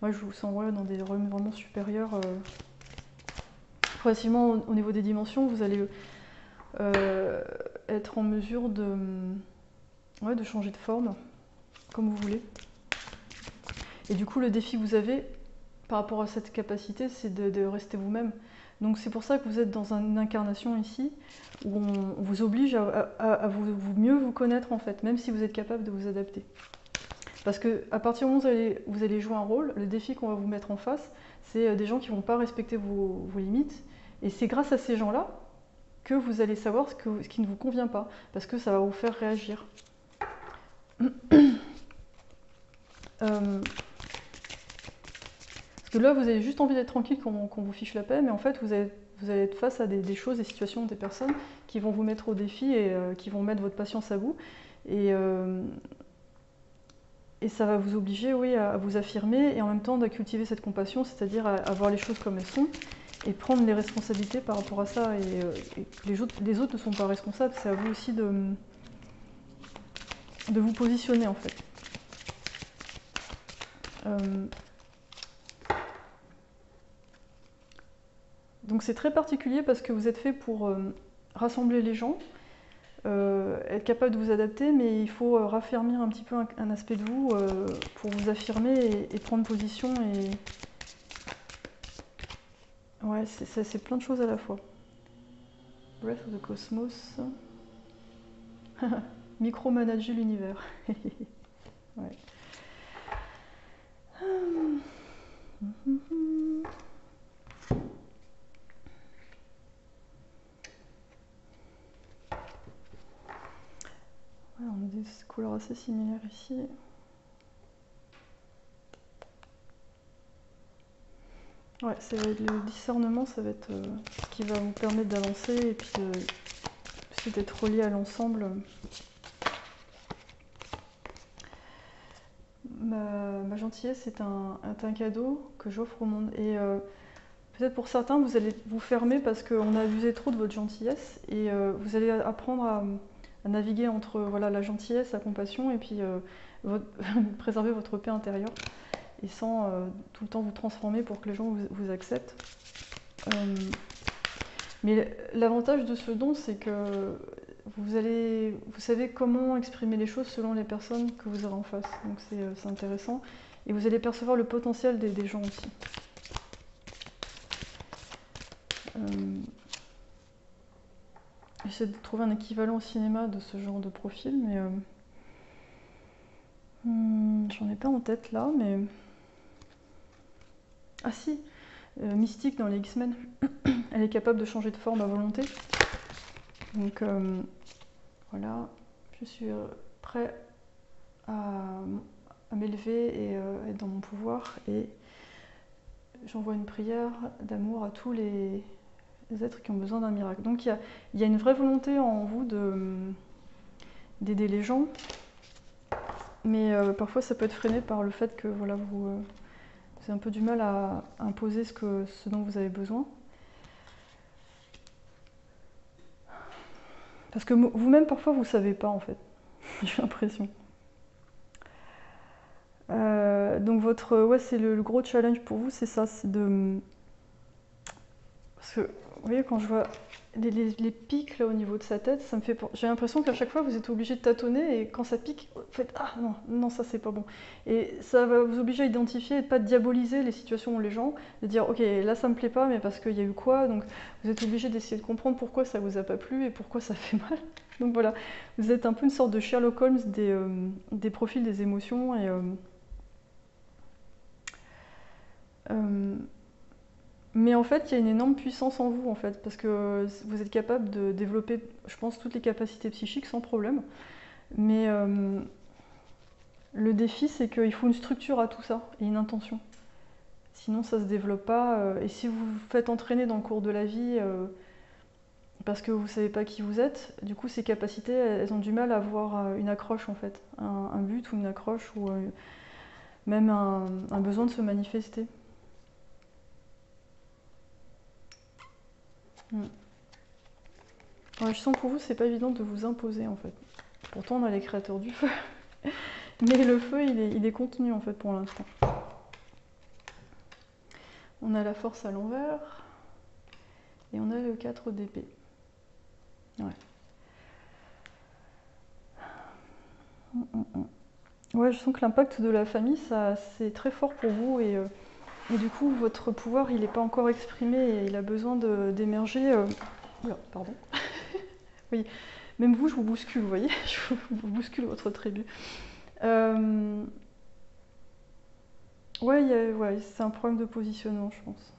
moi je vous sens dans des realms vraiment supérieurs. Progressivement au niveau des dimensions, vous allez être en mesure de changer de forme comme vous voulez. Et du coup le défi que vous avez par rapport à cette capacité, c'est de rester vous-même. Donc c'est pour ça que vous êtes dans une incarnation ici, où on vous oblige à mieux vous connaître en fait, même si vous êtes capable de vous adapter. Parce qu'à partir du moment où vous allez jouer un rôle, le défi qu'on va vous mettre en face, c'est des gens qui ne vont pas respecter vos limites. Et c'est grâce à ces gens-là que vous allez savoir ce qui ne vous convient pas, parce que ça va vous faire réagir. Parce que là, vous avez juste envie d'être tranquille qu'on vous fiche la paix, mais en fait, vous allez être face à des choses, des situations, des personnes qui vont vous mettre au défi et qui vont mettre votre patience à bout. Et ça va vous obliger, oui, à vous affirmer et en même temps à cultiver cette compassion, c'est-à-dire à voir les choses comme elles sont et prendre les responsabilités par rapport à ça. Et les autres ne sont pas responsables, c'est à vous aussi de vous positionner en fait. Donc c'est très particulier parce que vous êtes fait pour rassembler les gens, être capable de vous adapter, mais il faut raffermir un petit peu un aspect de vous pour vous affirmer et prendre position. Et ouais, c'est plein de choses à la fois. Breath of the Cosmos. Micromanager l'univers. Ouais. Ouais, on a des couleurs assez similaires ici. Ouais, le discernement, ça va être ce qui va vous permettre d'avancer et puis aussi d'être relié à l'ensemble. Ma gentillesse est un cadeau que j'offre au monde. Et peut-être pour certains, vous allez vous fermer parce qu'on a abusé trop de votre gentillesse. Et vous allez apprendre à naviguer entre la gentillesse, la compassion et puis préserver votre paix intérieure. et sans tout le temps vous transformer pour que les gens vous acceptent. Mais l'avantage de ce don, c'est que vous savez comment exprimer les choses selon les personnes que vous aurez en face. Donc c'est intéressant. Et vous allez percevoir le potentiel des gens aussi. J'essaie de trouver un équivalent au cinéma de ce genre de profil, mais j'en ai pas en tête là, mais... Ah si, Mystique dans les X-Men, elle est capable de changer de forme à volonté. Donc voilà, je suis prêt à m'élever et être dans mon pouvoir, et j'envoie une prière d'amour à tous les êtres qui ont besoin d'un miracle. Donc il y a une vraie volonté en vous d'aider les gens, mais parfois ça peut être freiné par le fait que voilà, vous avez un peu du mal à imposer ce dont vous avez besoin. Parce que vous-même, parfois, vous ne savez pas, en fait. J'ai l'impression. Donc, c'est le gros challenge pour vous, c'est ça, c'est de... Parce que, vous voyez, quand je vois les pics, là, au niveau de sa tête, ça me fait... J'ai l'impression qu'à chaque fois, vous êtes obligé de tâtonner, et quand ça pique, vous faites « Ah, non, non, ça, c'est pas bon ». Et ça va vous obliger à identifier et de pas diaboliser les situations ou les gens, de dire « Ok, là, ça me plaît pas, mais parce qu'il y a eu quoi ?» Donc, vous êtes obligé d'essayer de comprendre pourquoi ça vous a pas plu et pourquoi ça fait mal. Donc voilà, vous êtes un peu une sorte de Sherlock Holmes des profils des émotions, et... mais en fait, il y a une énorme puissance en vous, en fait, parce que vous êtes capable de développer, je pense, toutes les capacités psychiques sans problème. Mais le défi, c'est qu'il faut une structure à tout ça, et une intention. Sinon, ça ne se développe pas. Et si vous vous faites entraîner dans le cours de la vie, parce que vous ne savez pas qui vous êtes, du coup, ces capacités, elles ont du mal à avoir une accroche, en fait. Un but ou une accroche, ou même un besoin de se manifester. Ouais, je sens que pour vous, c'est pas évident de vous imposer, en fait. Pourtant, on a les créateurs du feu. Mais le feu, il est contenu, en fait, pour l'instant. On a la force à l'envers. Et on a le 4 d'épée. Ouais. Ouais, je sens que l'impact de la famille, c'est très fort pour vous. Et du coup, votre pouvoir, il n'est pas encore exprimé et il a besoin d'émerger. Oula, pardon. Oui, même vous, je vous bouscule, vous voyez. Je vous bouscule votre tribu. Ouais, c'est un problème de positionnement, je pense.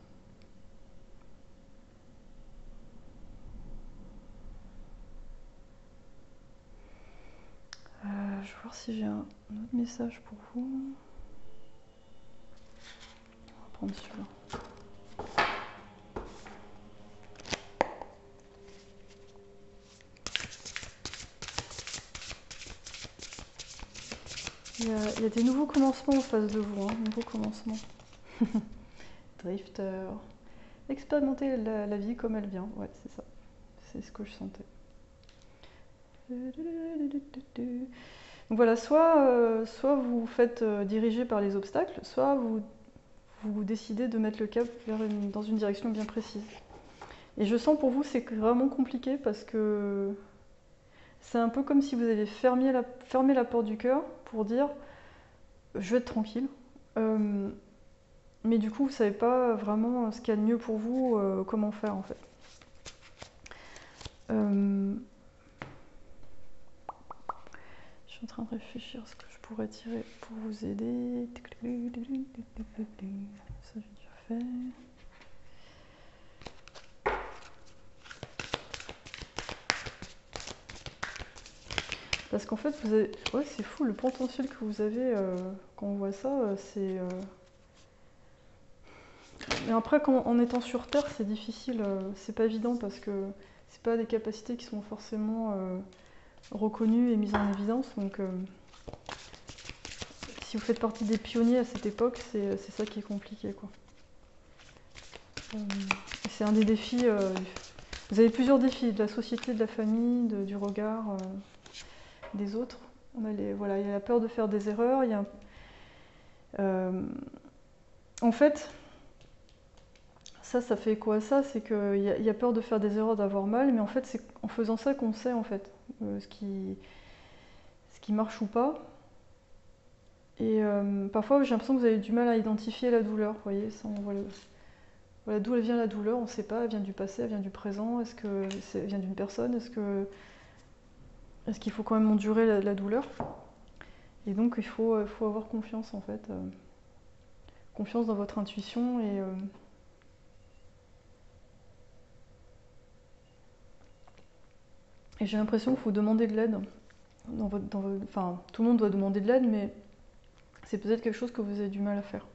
Je vais voir si j'ai un autre message pour vous. On va prendre celui-là. Il y a des nouveaux commencements en face de vous, hein, nouveaux commencements. Drifter. Expérimenter la vie comme elle vient, ouais, c'est ça. C'est ce que je sentais. Donc voilà, soit vous vous faites diriger par les obstacles, soit vous décidez de mettre le cap dans une direction bien précise. Et je sens pour vous, c'est vraiment compliqué parce que c'est un peu comme si vous avez fermé la porte du cœur pour dire je vais être tranquille. Mais du coup, vous ne savez pas vraiment ce qu'il y a de mieux pour vous, comment faire en fait. Je suis en train de réfléchir à ce que je pourrais tirer pour vous aider. Ça, j'ai déjà fait. Parce qu'en fait, vous avez... Ouais, c'est fou, le potentiel que vous avez quand on voit ça, c'est... Mais après, en étant sur Terre, c'est difficile, c'est pas évident parce que c'est pas des capacités qui sont forcément reconnues et mises en évidence. Donc, si vous faites partie des pionniers à cette époque, c'est ça qui est compliqué, quoi. C'est un des défis. Vous avez plusieurs défis, de la société, de la famille, du regard des autres. Il y a la peur de faire des erreurs, il y a Euh, en fait, ça fait quoi ça? C'est qu'il y a peur de faire des erreurs, d'avoir mal, mais en fait, c'est en faisant ça qu'on sait en fait ce qui marche ou pas. Et parfois, j'ai l'impression que vous avez du mal à identifier la douleur. Vous voyez, voilà, d'où elle vient la douleur, on ne sait pas. Elle vient du passé, elle vient du présent. Est-ce que elle vient d'une personne? Est-ce qu'il faut quand même endurer la douleur? Et donc, faut avoir confiance en fait, confiance dans votre intuition et j'ai l'impression qu'il faut demander de l'aide. Enfin, tout le monde doit demander de l'aide, mais c'est peut-être quelque chose que vous avez du mal à faire.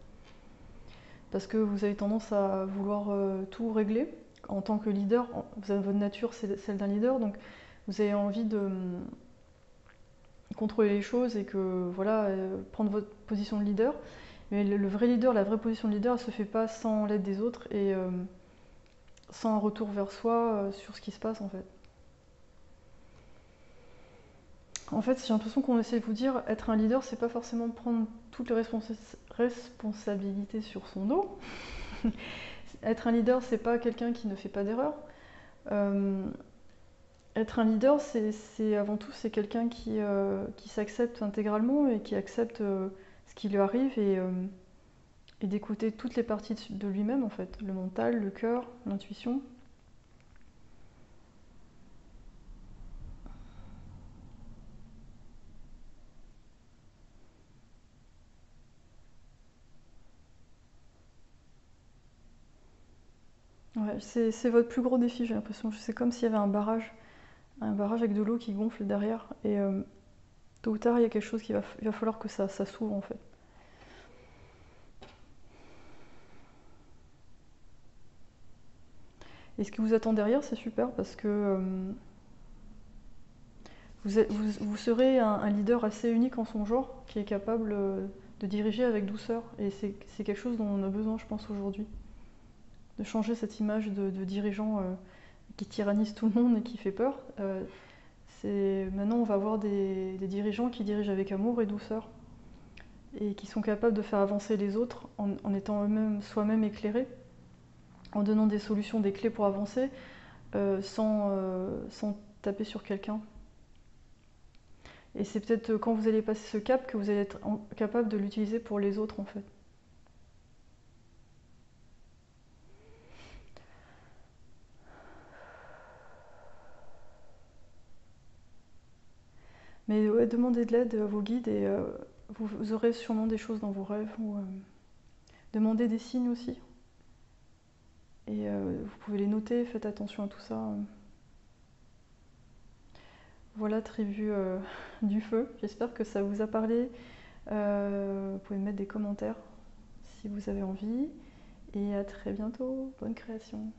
Parce que vous avez tendance à vouloir tout régler. En tant que leader, vous avez votre nature, c'est celle d'un leader, donc vous avez envie de contrôler les choses et que voilà, prendre votre position de leader. Mais le vrai leader, la vraie position de leader, elle se fait pas sans l'aide des autres et sans un retour vers soi sur ce qui se passe en fait. En fait, j'ai l'impression qu'on essaie de vous dire, être un leader, c'est pas forcément prendre toutes les responsabilités sur son dos. Être un leader, c'est pas quelqu'un qui ne fait pas d'erreur. Euh, Être un leader, c'est avant tout c'est quelqu'un qui s'accepte intégralement et qui accepte ce qui lui arrive et d'écouter toutes les parties de lui-même en fait, le mental, le cœur, l'intuition. Ouais, c'est votre plus gros défi, j'ai l'impression. C'est comme s'il y avait un barrage avec de l'eau qui gonfle derrière et tôt ou tard il y a quelque chose il va falloir que ça s'ouvre en fait. Et ce qui vous attend derrière, c'est super parce que vous serez un leader assez unique en son genre qui est capable de diriger avec douceur. Et c'est quelque chose dont on a besoin, je pense, aujourd'hui. De changer cette image de dirigeant qui tyrannise tout le monde et qui fait peur. Maintenant, on va avoir des dirigeants qui dirigent avec amour et douceur et qui sont capables de faire avancer les autres en étant eux-mêmes, soi-même éclairés, en donnant des solutions, des clés pour avancer, sans taper sur quelqu'un. Et c'est peut-être quand vous allez passer ce cap que vous allez être capable de l'utiliser pour les autres en fait. Mais ouais, demandez de l'aide à vos guides et vous aurez sûrement des choses dans vos rêves. Ou, demandez des signes aussi. Et vous pouvez les noter, faites attention à tout ça. Voilà, tribu du feu. J'espère que ça vous a parlé. Vous pouvez mettre des commentaires si vous avez envie. Et à très bientôt. Bonne création.